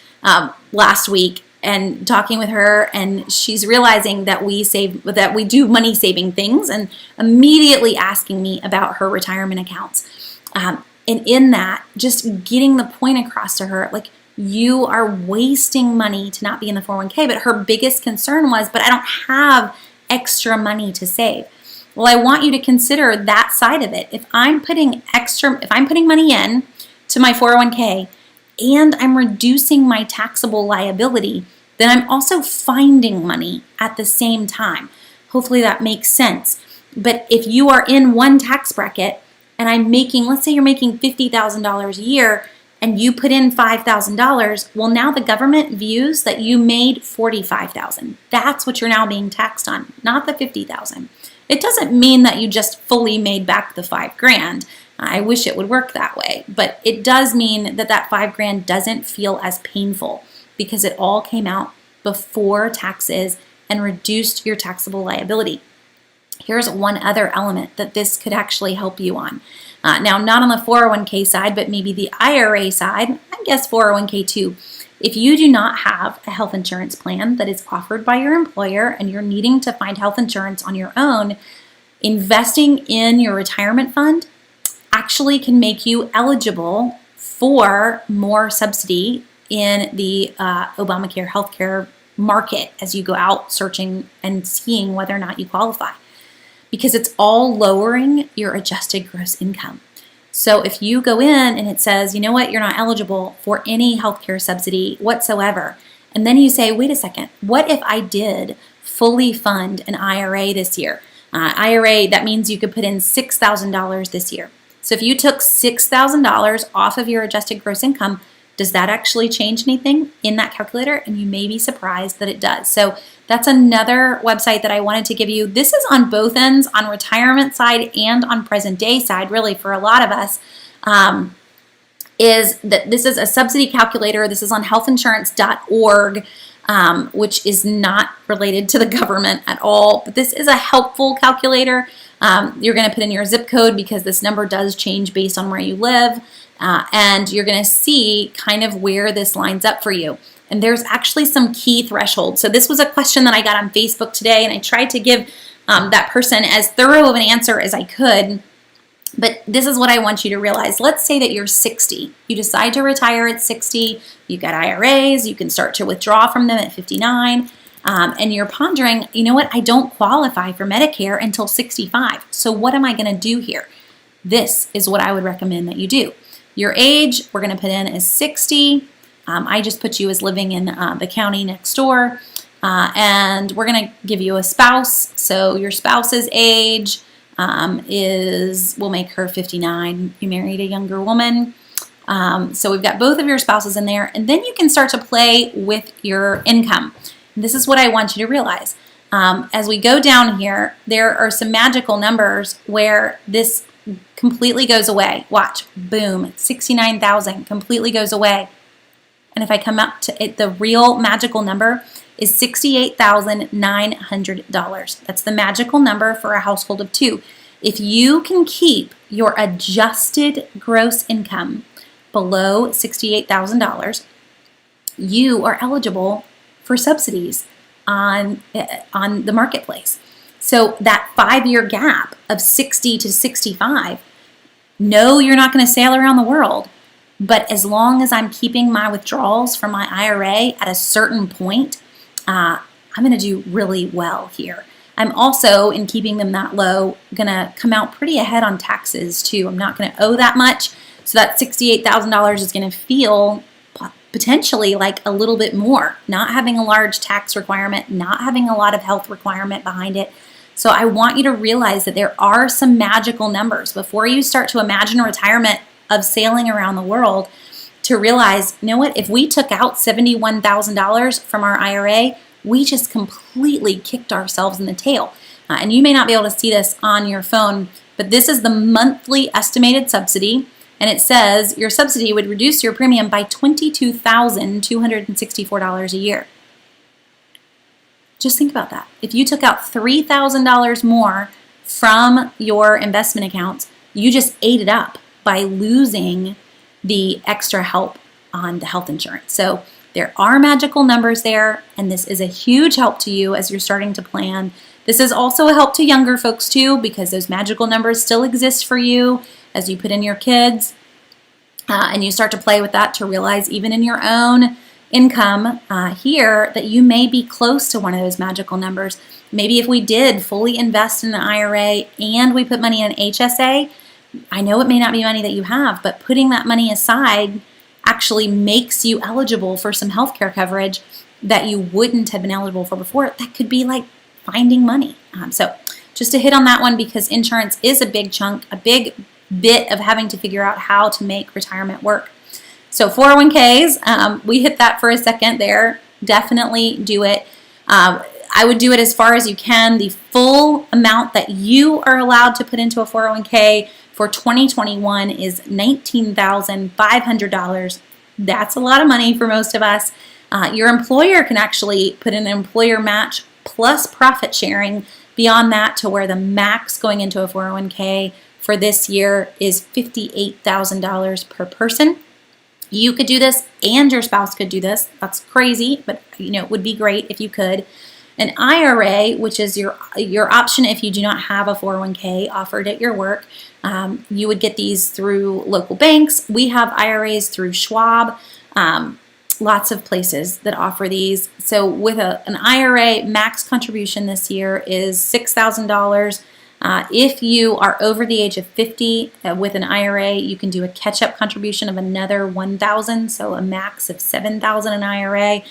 last week and talking with her, and she's realizing that we do money saving things, and immediately asking me about her retirement accounts. And in that, just getting the point across to her, like, you are wasting money to not be in the 401k. But her biggest concern was, but I don't have extra money to save. Well, I want you to consider that side of it. If I'm putting money in to my 401k and I'm reducing my taxable liability, then I'm also finding money at the same time. Hopefully that makes sense. But if you are in one tax bracket and let's say you're making $50,000 a year and you put in $5,000, well, now the government views that you made $45,000. That's what you're now being taxed on, not the $50,000. It doesn't mean that you just fully made back the $5,000. I wish it would work that way, but it does mean that $5,000 doesn't feel as painful because it all came out before taxes and reduced your taxable liability. Here's one other element that this could actually help you on. Now, not on the 401k side, but maybe the IRA side, I guess 401k too. If you do not have a health insurance plan that is offered by your employer and you're needing to find health insurance on your own, investing in your retirement fund actually can make you eligible for more subsidy in the Obamacare healthcare market as you go out searching and seeing whether or not you qualify, because it's all lowering your adjusted gross income. So if you go in and it says, you know what, you're not eligible for any healthcare subsidy whatsoever, and then you say, wait a second, what if I did fully fund an IRA this year? IRA, that means you could put in $6,000 this year. So if you took $6,000 off of your adjusted gross income, does that actually change anything in that calculator? And you may be surprised that it does. So that's another website that I wanted to give you. This is on both ends, on retirement side and on present day side, really for a lot of us, is that this is a subsidy calculator. This is on healthinsurance.org, which is not related to the government at all, but this is a helpful calculator. You're going to put in your zip code because this number does change based on where you live, and you're going to see kind of where this lines up for you. And there's actually some key thresholds. So this was a question that I got on Facebook today, and I tried to give that person as thorough of an answer as I could. But this is what I want you to realize. Let's say that you're 60. You decide to retire at 60. You've got IRAs. You can start to withdraw from them at 59. And you're pondering, you know what? I don't qualify for Medicare until 65. So what am I going to do here? This is what I would recommend that you do. Your age, we're going to put in as 60. I just put you as living in the county next door. And we're going to give you a spouse. So your spouse's age we'll make her 59. You married a younger woman. So we've got both of your spouses in there. And then you can start to play with your income. And this is what I want you to realize. As we go down here, there are some magical numbers where this completely goes away. Watch, boom, 69,000 completely goes away. And if I come up to it, the real magical number is $68,900. That's the magical number for a household of two. If you can keep your adjusted gross income below $68,000, you are eligible for subsidies on the marketplace. So that 5-year gap of 60 to 65, no, you're not going to sail around the world. But as long as I'm keeping my withdrawals from my IRA at a certain point, I'm going to do really well here. I'm also, in keeping them that low, going to come out pretty ahead on taxes too. I'm not going to owe that much. So that $68,000 is going to feel potentially like a little bit more, not having a large tax requirement, not having a lot of health requirement behind it. So I want you to realize that there are some magical numbers before you start to imagine a retirement of sailing around the world, to realize, you know what, if we took out $71,000 from our IRA, we just completely kicked ourselves in the tail. And you may not be able to see this on your phone, but this is the monthly estimated subsidy. And it says your subsidy would reduce your premium by $22,264 a year. Just think about that. If you took out $3,000 more from your investment accounts, you just ate it up by losing the extra help on the health insurance. So there are magical numbers there, and this is a huge help to you as you're starting to plan. This is also a help to younger folks too, because those magical numbers still exist for you as you put in your kids, and you start to play with that to realize even in your own income here that you may be close to one of those magical numbers. Maybe if we did fully invest in an IRA and we put money in an HSA, I know it may not be money that you have, but putting that money aside actually makes you eligible for some healthcare coverage that you wouldn't have been eligible for before. That could be like finding money. So just to hit on that one, because insurance is a big chunk, a big bit of having to figure out how to make retirement work. So 401ks, we hit that for a second there. Definitely do it. I would do it as far as you can. The full amount that you are allowed to put into a 401k for 2021 is $19,500. That's a lot of money for most of us. Your employer can actually put in an employer match plus profit sharing beyond that, to where the max going into a 401k for this year is $58,000 per person. You could do this and your spouse could do this. That's crazy, but it would be great if you could. An IRA, which is your option if you do not have a 401k offered at your work, you would get these through local banks. We have IRAs through Schwab, lots of places that offer these. So with an IRA, max contribution this year is $6,000. If you are over the age of 50 with an IRA, you can do a catch-up contribution of another $1,000, so a max of $7,000 in IRA.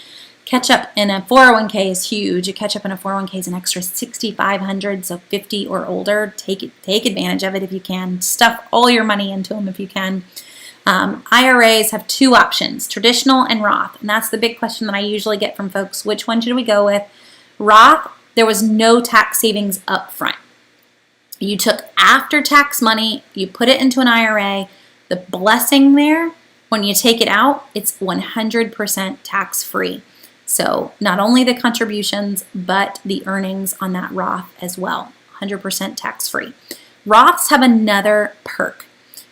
Catch-up in a 401k is huge. A catch-up in a 401k is an extra $6,500, so 50 or older. Take advantage of it if you can. Stuff all your money into them if you can. IRAs have two options, traditional and Roth, and that's the big question that I usually get from folks. Which one should we go with? Roth, there was no tax savings up front. You took after-tax money, you put it into an IRA. The blessing there, when you take it out, it's 100% tax-free. So not only the contributions, but the earnings on that Roth as well, 100% tax-free. Roths have another perk.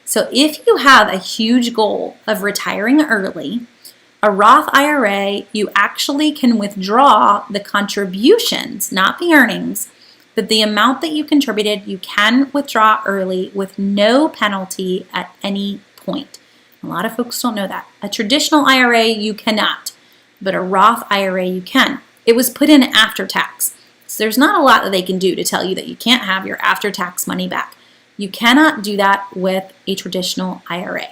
So if you have a huge goal of retiring early, a Roth IRA, you actually can withdraw the contributions, not the earnings, but the amount that you contributed, you can withdraw early with no penalty at any point. A lot of folks don't know that. A traditional IRA, you cannot, but a Roth IRA, you can. It was put in after tax. So there's not a lot that they can do to tell you that you can't have your after tax money back. You cannot do that with a traditional IRA.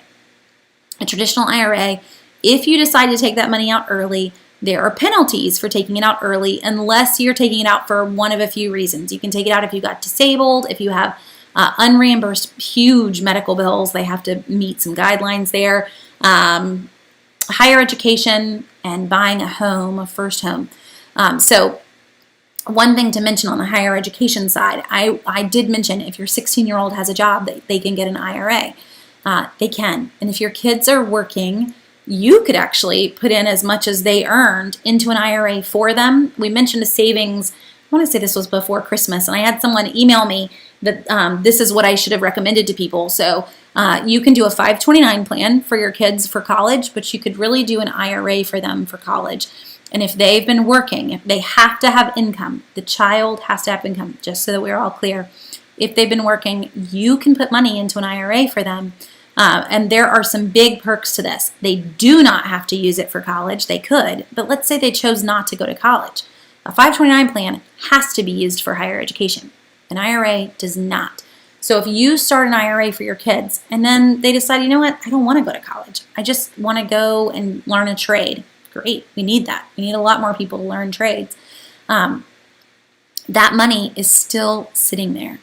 A traditional IRA, if you decide to take that money out early, there are penalties for taking it out early unless you're taking it out for one of a few reasons. You can take it out if you got disabled, if you have unreimbursed huge medical bills. They have to meet some guidelines there. Higher education and buying a home, a first home. So one thing to mention on the higher education side, I did mention if your 16-year-old has a job, they can get an IRA. They can. And if your kids are working, you could actually put in as much as they earned into an IRA for them. We mentioned a savings, I want to say this was before Christmas, and I had someone email me that this is what I should have recommended to people. So you can do a 529 plan for your kids for college, but you could really do an IRA for them for college. And if they've been working, if they have to have income, the child has to have income, just so that we're all clear. If they've been working, you can put money into an IRA for them. And there are some big perks to this. They do not have to use it for college. They could, but let's say they chose not to go to college. A 529 plan has to be used for higher education. An IRA does not. So if you start an IRA for your kids and then they decide, you know what, I don't want to go to college. I just want to go and learn a trade. Great, we need that. We need a lot more people to learn trades. That money is still sitting there.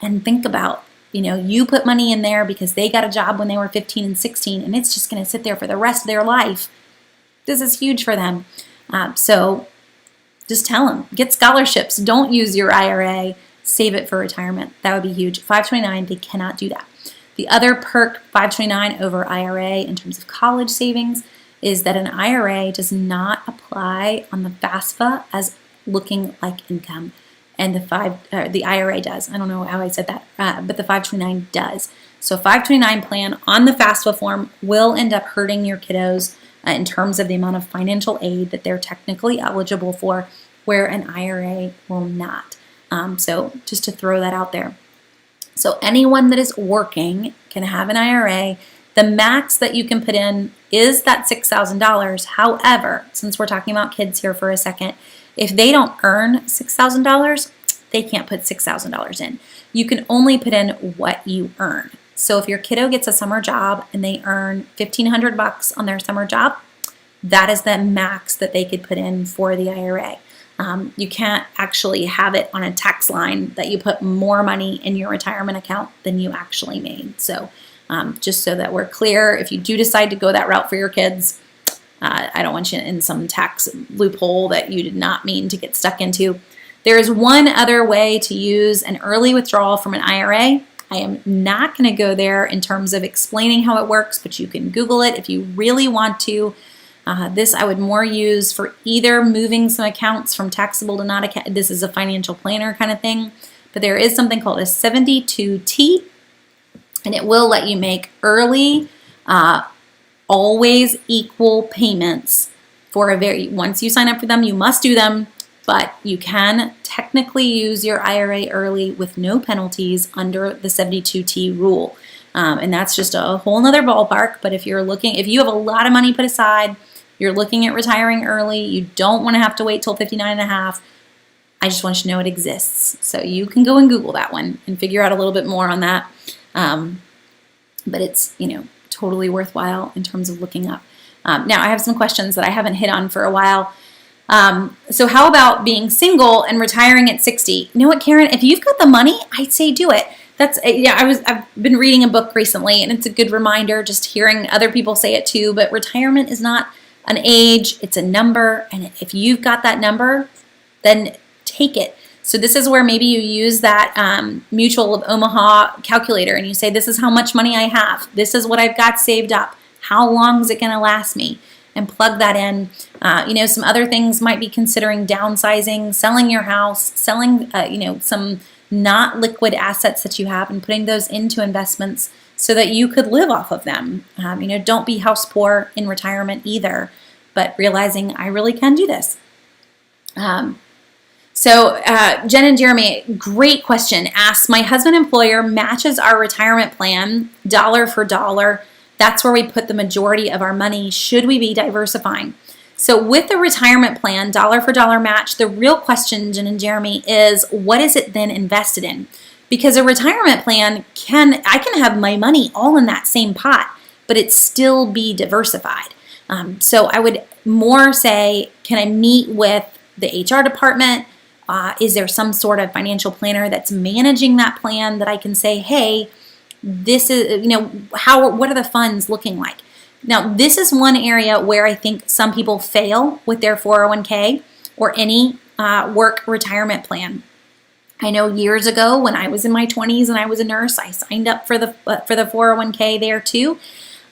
And think about, you put money in there because they got a job when they were 15 and 16, and it's just going to sit there for the rest of their life. This is huge for them. So just tell them, get scholarships. Don't use your IRA. Save it for retirement. That would be huge. 529, they cannot do that. The other perk 529 over IRA in terms of college savings is that an IRA does not apply on the FAFSA as looking like income. And the IRA does. I don't know how I said that, but the 529 does. So 529 plan on the FAFSA form will end up hurting your kiddos in terms of the amount of financial aid that they're technically eligible for, where an IRA will not. So just to throw that out there. So anyone that is working can have an IRA. The max that you can put in is that $6,000. However, since we're talking about kids here for a second, if they don't earn $6,000, they can't put $6,000 in. You can only put in what you earn. So if your kiddo gets a summer job and they earn $1,500 on their summer job, that is the max that they could put in for the IRA. You can't actually have it on a tax line that you put more money in your retirement account than you actually made. So just so that we're clear, if you do decide to go that route for your kids, I don't want you in some tax loophole that you did not mean to get stuck into. There is one other way to use an early withdrawal from an IRA. I am not going to go there in terms of explaining how it works, but you can Google it if you really want to. This I would more use for either moving some accounts from taxable to not account. This is a financial planner kind of thing, but there is something called a 72T, and it will let you make early, always equal payments for once you sign up for them, you must do them, but you can technically use your IRA early with no penalties under the 72T rule. And that's just a whole nother ballpark. But if you have a lot of money put aside, you're looking at retiring early, you don't want to have to wait till 59 and a half, I just want you to know it exists. So you can go and Google that one and figure out a little bit more on that. But it's, totally worthwhile in terms of looking up. Now, I have some questions that I haven't hit on for a while. So how about being single and retiring at 60? You know what, Karen? If you've got the money, I'd say do it. I've been reading a book recently, and it's a good reminder, just hearing other people say it too, but retirement is not an age, it's a number, and if you've got that number, then take it. So this is where maybe you use that Mutual of Omaha calculator and you say, this is how much money I have. This is what I've got saved up. How long is it going to last me? And plug that in. Some other things might be considering downsizing, selling your house, selling, some not liquid assets that you have and putting those into investments so that you could live off of them. Don't be house poor in retirement either, but realizing I really can do this. So Jen and Jeremy, great question. Asks, my husband employer matches our retirement plan dollar for dollar. That's where we put the majority of our money. Should we be diversifying? So with the retirement plan, dollar for dollar match, the real question, Jen and Jeremy, is what is it then invested in? Because a retirement plan I can have my money all in that same pot, but it still be diversified. So I would more say, can I meet with the HR department? Is there some sort of financial planner that's managing that plan that I can say, hey, this is, what are the funds looking like? Now, this is one area where I think some people fail with their 401k or any work retirement plan. I know years ago when I was in my 20s and I was a nurse, I signed up for the 401k there too.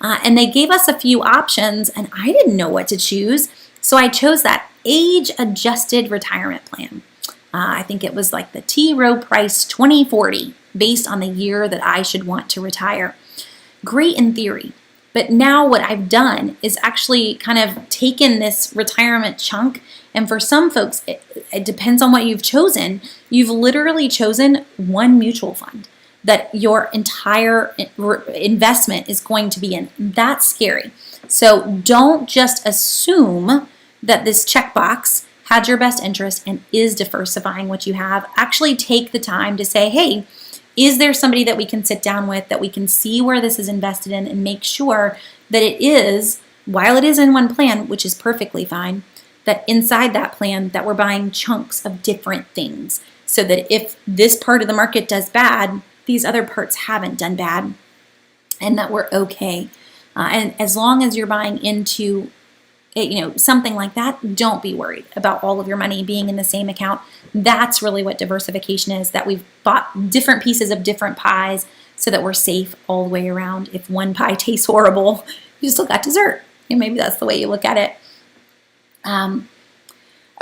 And they gave us a few options and I didn't know what to choose. So I chose that age-adjusted retirement plan. I think it was like the T. Rowe Price 2040 based on the year that I should want to retire. Great in theory. But now what I've done is actually kind of taken this retirement chunk, and for some folks, it depends on what you've chosen. You've literally chosen one mutual fund that your entire investment is going to be in. That's scary. So don't just assume that this checkbox had your best interest and is diversifying what you have, actually take the time to say, hey, is there somebody that we can sit down with, that we can see where this is invested in, and make sure that it is, while it is in one plan, which is perfectly fine, that inside that plan that we're buying chunks of different things, so that if this part of the market does bad, these other parts haven't done bad, and that we're okay. And as long as you're buying into something like that, don't be worried about all of your money being in the same account. That's really what diversification is, that we've bought different pieces of different pies so that we're safe all the way around. If one pie tastes horrible, you still got dessert. And maybe that's the way you look at it.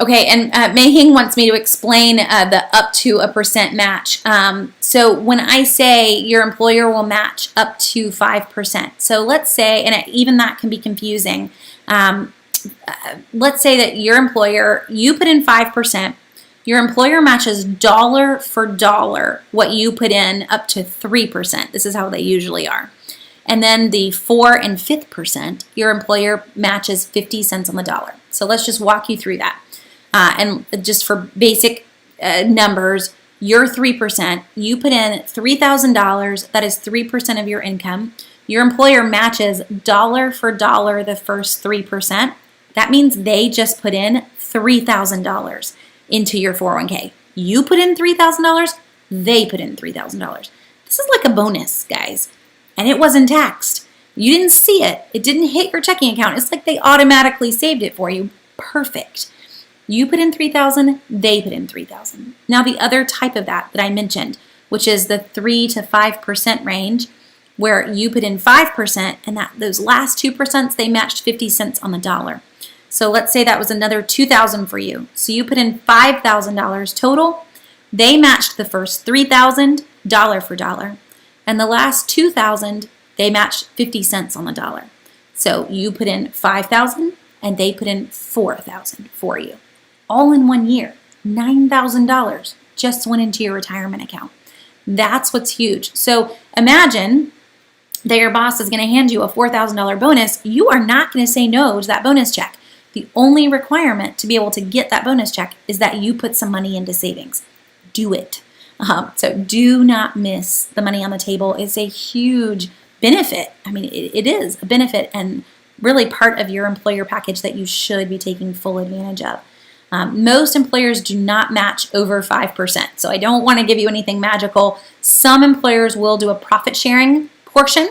Okay, and Mei-Hing wants me to explain the up to a % match. So when I say your employer will match up to 5%, so let's say, and even that can be confusing, let's say that your employer, you put in 5%, your employer matches dollar for dollar what you put in up to 3%. This is how they usually are. And then the 4 and 5th percent, your employer matches 50 cents on the dollar. So let's just walk you through that. And just for basic numbers, your 3%, you put in $3,000, that is 3% of your income. Your employer matches dollar for dollar the first 3%. That means they just put in $3,000 into your 401k. You put in $3,000, they put in $3,000. This is like a bonus, guys. And it wasn't taxed. You didn't see it. It didn't hit your checking account. It's like they automatically saved it for you. Perfect. You put in $3,000, they put in $3,000. Now the other type of that I mentioned, which is the 3 to 5% range, where you put in 5% and that those last 2%, they matched 50 cents on the dollar. So let's say that was another $2,000 for you. So you put in $5,000 total. They matched the first $3,000 dollar for dollar. And the last $2,000, they matched 50 cents on the dollar. So you put in $5,000 and they put in $4,000 for you. All in 1 year, $9,000 just went into your retirement account. That's what's huge. So imagine that your boss is going to hand you a $4,000 bonus. You are not going to say no to that bonus check. The only requirement to be able to get that bonus check is that you put some money into savings. Do it. So do not miss the money on the table. It's a huge benefit. I mean, it is a benefit and really part of your employer package that you should be taking full advantage of. Most employers do not match over 5%. So I don't want to give you anything magical. Some employers will do a profit sharing portion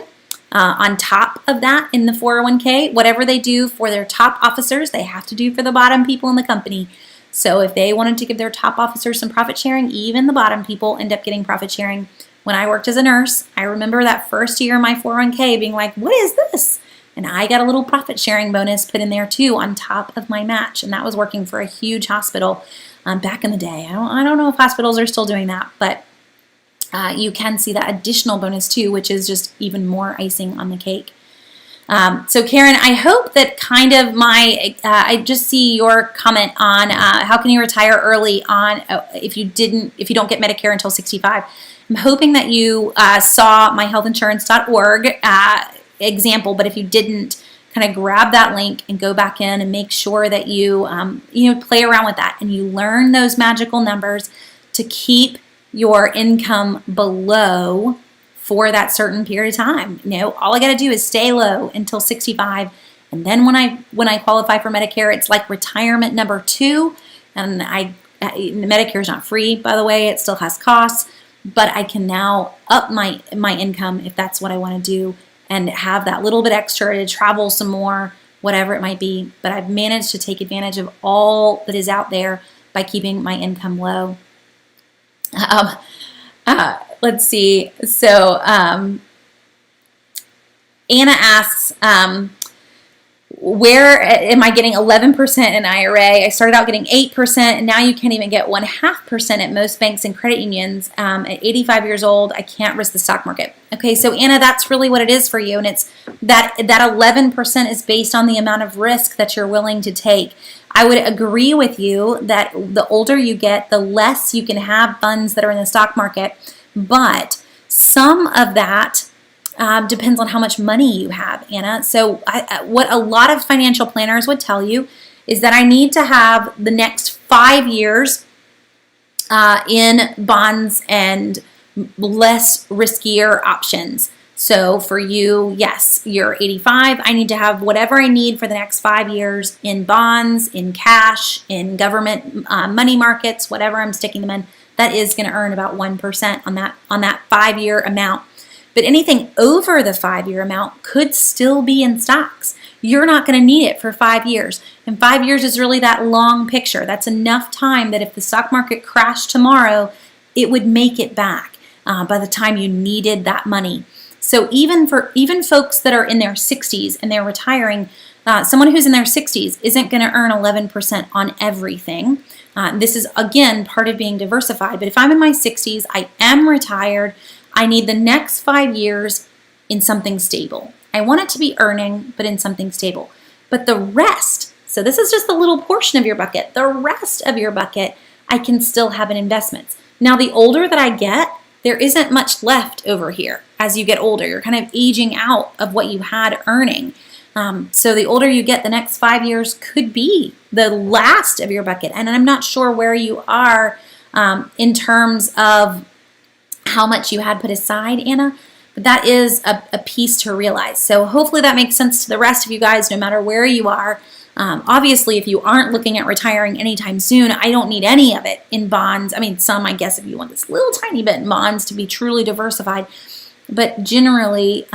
on top of that in the 401k. Whatever they do for their top officers, they have to do for the bottom people in the company. So if they wanted to give their top officers some profit sharing, even the bottom people end up getting profit sharing. When I worked as a nurse, I remember that first year in my 401k being like, what is this? And I got a little profit sharing bonus put in there too on top of my match. And that was working for a huge hospital back in the day. I don't know if hospitals are still doing that, but you can see that additional bonus too, which is just even more icing on the cake. So Karen, I hope that kind of I just see your comment on how can you retire early on if you don't get Medicare until 65. I'm hoping that you saw my healthinsurance.org example, but if you didn't, kind of grab that link and go back in and make sure that you play around with that and you learn those magical numbers to keep your income below for that certain period of time. All I got to do is stay low until 65, and then when I qualify for Medicare, it's like retirement number 2. And Medicare is not free, by the way; it still has costs. But I can now up my income if that's what I want to do, and have that little bit extra to travel some more, whatever it might be. But I've managed to take advantage of all that is out there by keeping my income low. Let's see. So Anna asks, where am I getting 11% in IRA? I started out getting 8%, and now you can't even get 0.5% at most banks and credit unions. At 85 years old, I can't risk the stock market. Okay, so Anna, that's really what it is for you, and it's that 11% is based on the amount of risk that you're willing to take. I would agree with you that the older you get, the less you can have funds that are in the stock market, but some of that depends on how much money you have, Anna. So what a lot of financial planners would tell you is that I need to have the next 5 years in bonds and less riskier options. So for you, yes, you're 85. I need to have whatever I need for the next 5 years in bonds, in cash, in government money markets, whatever I'm sticking them in. That is going to earn about 1% on that 5-year amount. But anything over the 5-year amount could still be in stocks. You're not going to need it for 5 years. And 5 years is really that long picture. That's enough time that if the stock market crashed tomorrow, it would make it back by the time you needed that money. So even folks that are in their 60s and they're retiring, someone who's in their 60s isn't going to earn 11% on everything. This is, again, part of being diversified. But if I'm in my 60s, I am retired, I need the next 5 years in something stable. I want it to be earning, but in something stable. But the rest, so this is just a little portion of your bucket, the rest of your bucket, I can still have in investments. Now, the older that I get, there isn't much left over here. As you get older, you're kind of aging out of what you had earning. So the older you get, the next 5 years could be the last of your bucket. And I'm not sure where you are in terms of how much you had put aside, Anna, but that is a piece to realize. So hopefully that makes sense to the rest of you guys, no matter where you are. Obviously, if you aren't looking at retiring anytime soon, I don't need any of it in bonds. I mean, some, I guess, if you want this little tiny bit in bonds to be truly diversified. But generally,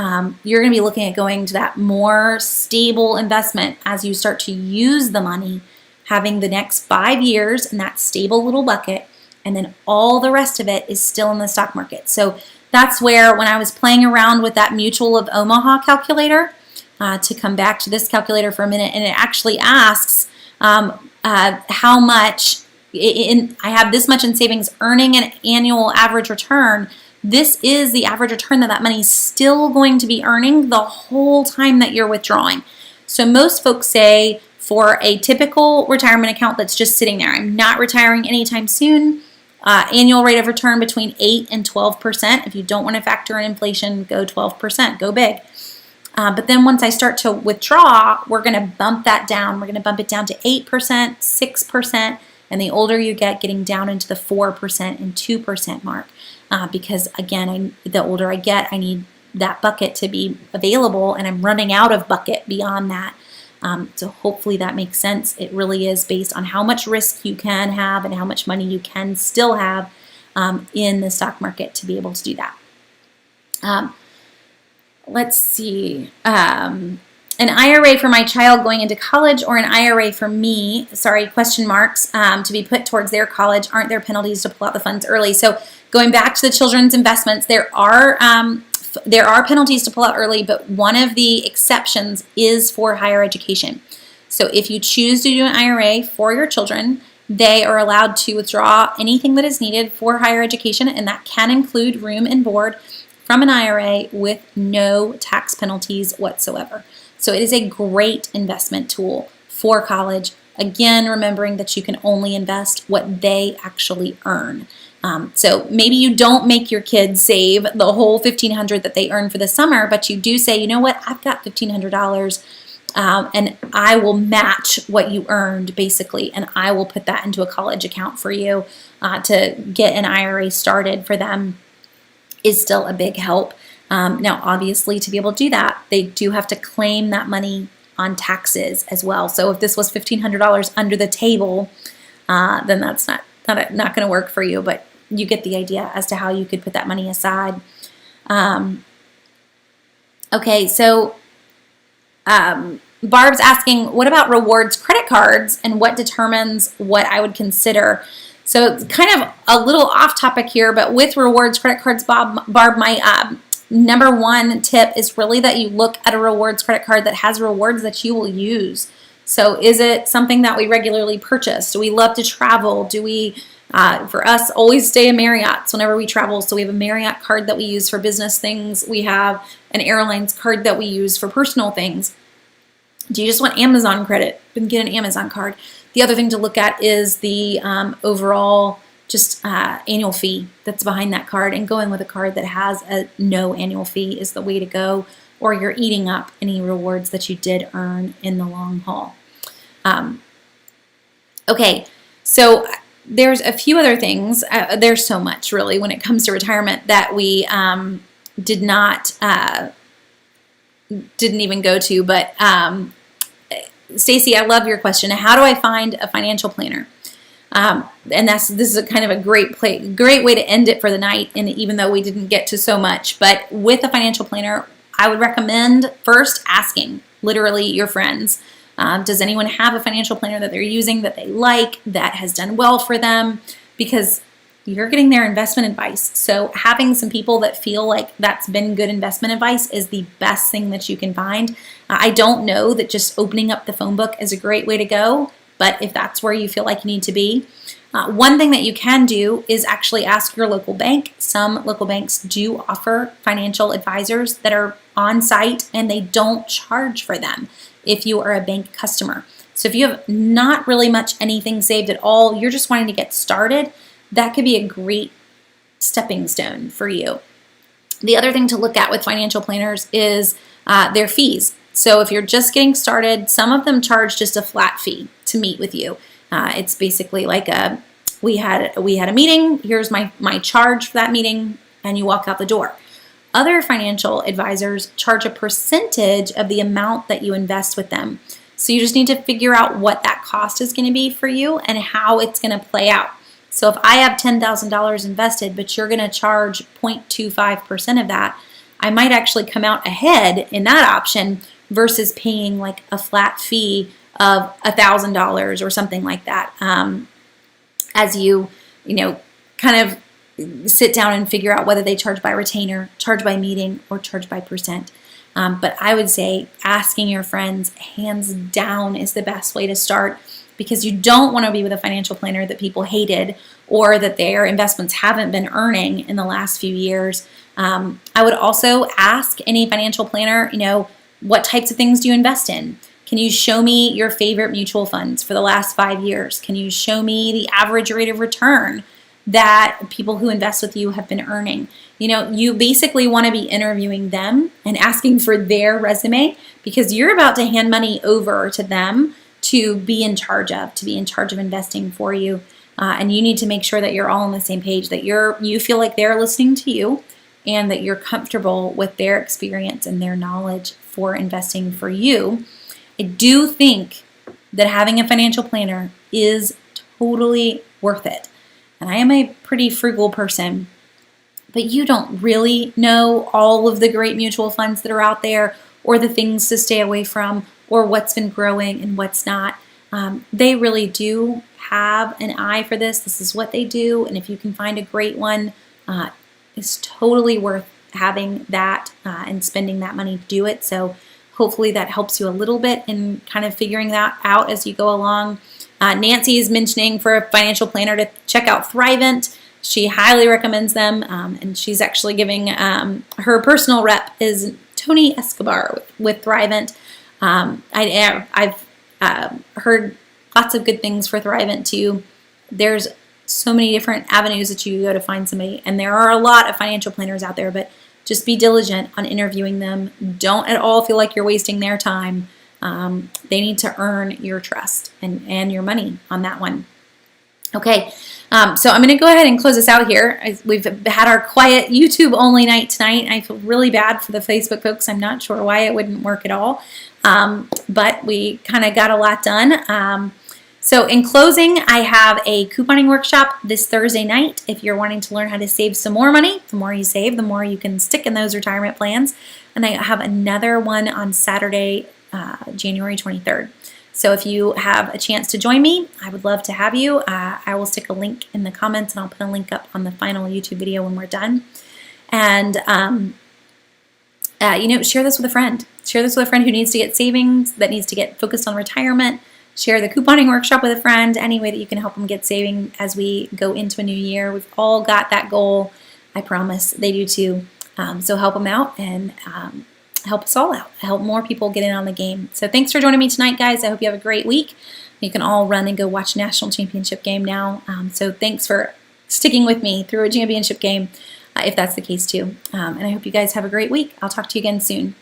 you're going to be looking at going to that more stable investment as you start to use the money, having the next 5 years in that stable little bucket, and then all the rest of it is still in the stock market. So that's where, when I was playing around with that Mutual of Omaha calculator, to come back to this calculator for a minute, and it actually asks how much, I have this much in savings earning an annual average return. This is the average return that money is still going to be earning the whole time that you're withdrawing. So most folks say for a typical retirement account that's just sitting there, I'm not retiring anytime soon, annual rate of return between 8 and 12%. If you don't want to factor in inflation, go 12%, go big. But then once I start to withdraw, we're going to bump that down. We're going to bump it down to 8%, 6%, and the older you get, getting down into the 4% and 2% mark. Because again, the older I get, I need that bucket to be available, and I'm running out of bucket beyond that. So hopefully that makes sense. It really is based on how much risk you can have and how much money you can still have in the stock market to be able to do that. Let's see. An IRA for my child going into college, or an IRA for me, question marks, to be put towards their college. Aren't there penalties to pull out the funds early? So going back to the children's investments, there are penalties to pull out early, but one of the exceptions is for higher education. So if you choose to do an IRA for your children, they are allowed to withdraw anything that is needed for higher education, and that can include room and board from an IRA with no tax penalties whatsoever. So it is a great investment tool for college. Again, remembering that you can only invest what they actually earn. So maybe you don't make your kids save the whole $1,500 that they earn for the summer, but you do say, you know what, I've got $1,500 and I will match what you earned basically, and I will put that into a college account for you to get an IRA started for them is still a big help. Now, obviously, to be able to do that, they do have to claim that money on taxes as well. So if this was $1,500 under the table, then that's not going to work for you, but you get the idea as to how you could put that money aside. Okay, so Barb's asking, what about rewards credit cards, and what determines what I would consider? So it's kind of a little off topic here, but with rewards credit cards, Barb, my number one tip is really that you look at a rewards credit card that has rewards that you will use. So is it something that we regularly purchase? Do we love to travel? Do we, for us, always stay in Marriott's whenever we travel? So we have a Marriott card that we use for business things. We have an airlines card that we use for personal things. Do you just want Amazon credit? Then get an Amazon card. The other thing to look at is the overall just annual fee that's behind that card, and going with a card that has a no annual fee is the way to go, or you're eating up any rewards that you did earn in the long haul. Okay, so there's a few other things. There's so much really when it comes to retirement that we didn't even go to. But Stacy, I love your question. How do I find a financial planner? And this is a kind of a great way to end it for the night. And even though we didn't get to so much, but with a financial planner, I would recommend first asking literally your friends. Does anyone have a financial planner that they're using that they like, that has done well for them? Because you're getting their investment advice. So having some people that feel like that's been good investment advice is the best thing that you can find. I don't know that just opening up the phone book is a great way to go, but if that's where you feel like you need to be, one thing that you can do is actually ask your local bank. Some local banks do offer financial advisors that are on site and they don't charge for them if you are a bank customer. So if you have not really much anything saved at all, you're just wanting to get started, that could be a great stepping stone for you. The other thing to look at with financial planners is their fees. So if you're just getting started, some of them charge just a flat fee to meet with you. It's basically like we had a meeting, here's my charge for that meeting, and you walk out the door. Other financial advisors charge a percentage of the amount that you invest with them. So you just need to figure out what that cost is going to be for you and how it's going to play out. So if I have $10,000 invested, but you're going to charge 0.25% of that, I might actually come out ahead in that option versus paying like a flat fee of $1,000 or something like that. As you kind of sit down and figure out whether they charge by retainer, charge by meeting, or charge by percent. But I would say asking your friends hands down is the best way to start, because you don't want to be with a financial planner that people hated or that their investments haven't been earning in the last few years. I would also ask any financial planner, what types of things do you invest in? Can you show me your favorite mutual funds for the last 5 years? Can you show me the average rate of return that people who invest with you have been earning? You basically want to be interviewing them and asking for their resume, because you're about to hand money over to them to be in charge of investing for you. And you need to make sure that you're all on the same page, that you feel like they're listening to you and that you're comfortable with their experience and their knowledge for investing for you. I do think that having a financial planner is totally worth it. And I am a pretty frugal person, but you don't really know all of the great mutual funds that are out there, or the things to stay away from, or what's been growing and what's not. They really do have an eye for this. This is what they do. And if you can find a great one, it's totally worth having that and spending that money to do it. So hopefully that helps you a little bit in kind of figuring that out as you go along. Nancy is mentioning for a financial planner to check out Thrivent. She highly recommends them, and she's actually giving her personal rep is Tony Escobar with Thrivent. I've heard lots of good things for Thrivent too. There's so many different avenues that you go to find somebody, and there are a lot of financial planners out there, but just be diligent on interviewing them. Don't at all feel like you're wasting their time. They need to earn your trust and your money on that one. Okay, so I'm going to go ahead and close this out here. We've had our quiet YouTube only night tonight. I feel really bad for the Facebook folks. I'm not sure why it wouldn't work at all, but we kind of got a lot done. So in closing, I have a couponing workshop this Thursday night. If you're wanting to learn how to save some more money, the more you save, the more you can stick in those retirement plans. And I have another one on Saturday, January 23rd. So if you have a chance to join me, I would love to have you. I will stick a link in the comments, and I'll put a link up on the final YouTube video when we're done. And, share this with a friend. Share this with a friend who needs to get savings, that needs to get focused on retirement. Share the couponing workshop with a friend, any way that you can help them get saving as we go into a new year. We've all got that goal. I promise they do too. So help them out and help us all out. Help more people get in on the game. So thanks for joining me tonight, guys. I hope you have a great week. You can all run and go watch a national championship game now. So thanks for sticking with me through a championship game, if that's the case too. And I hope you guys have a great week. I'll talk to you again soon.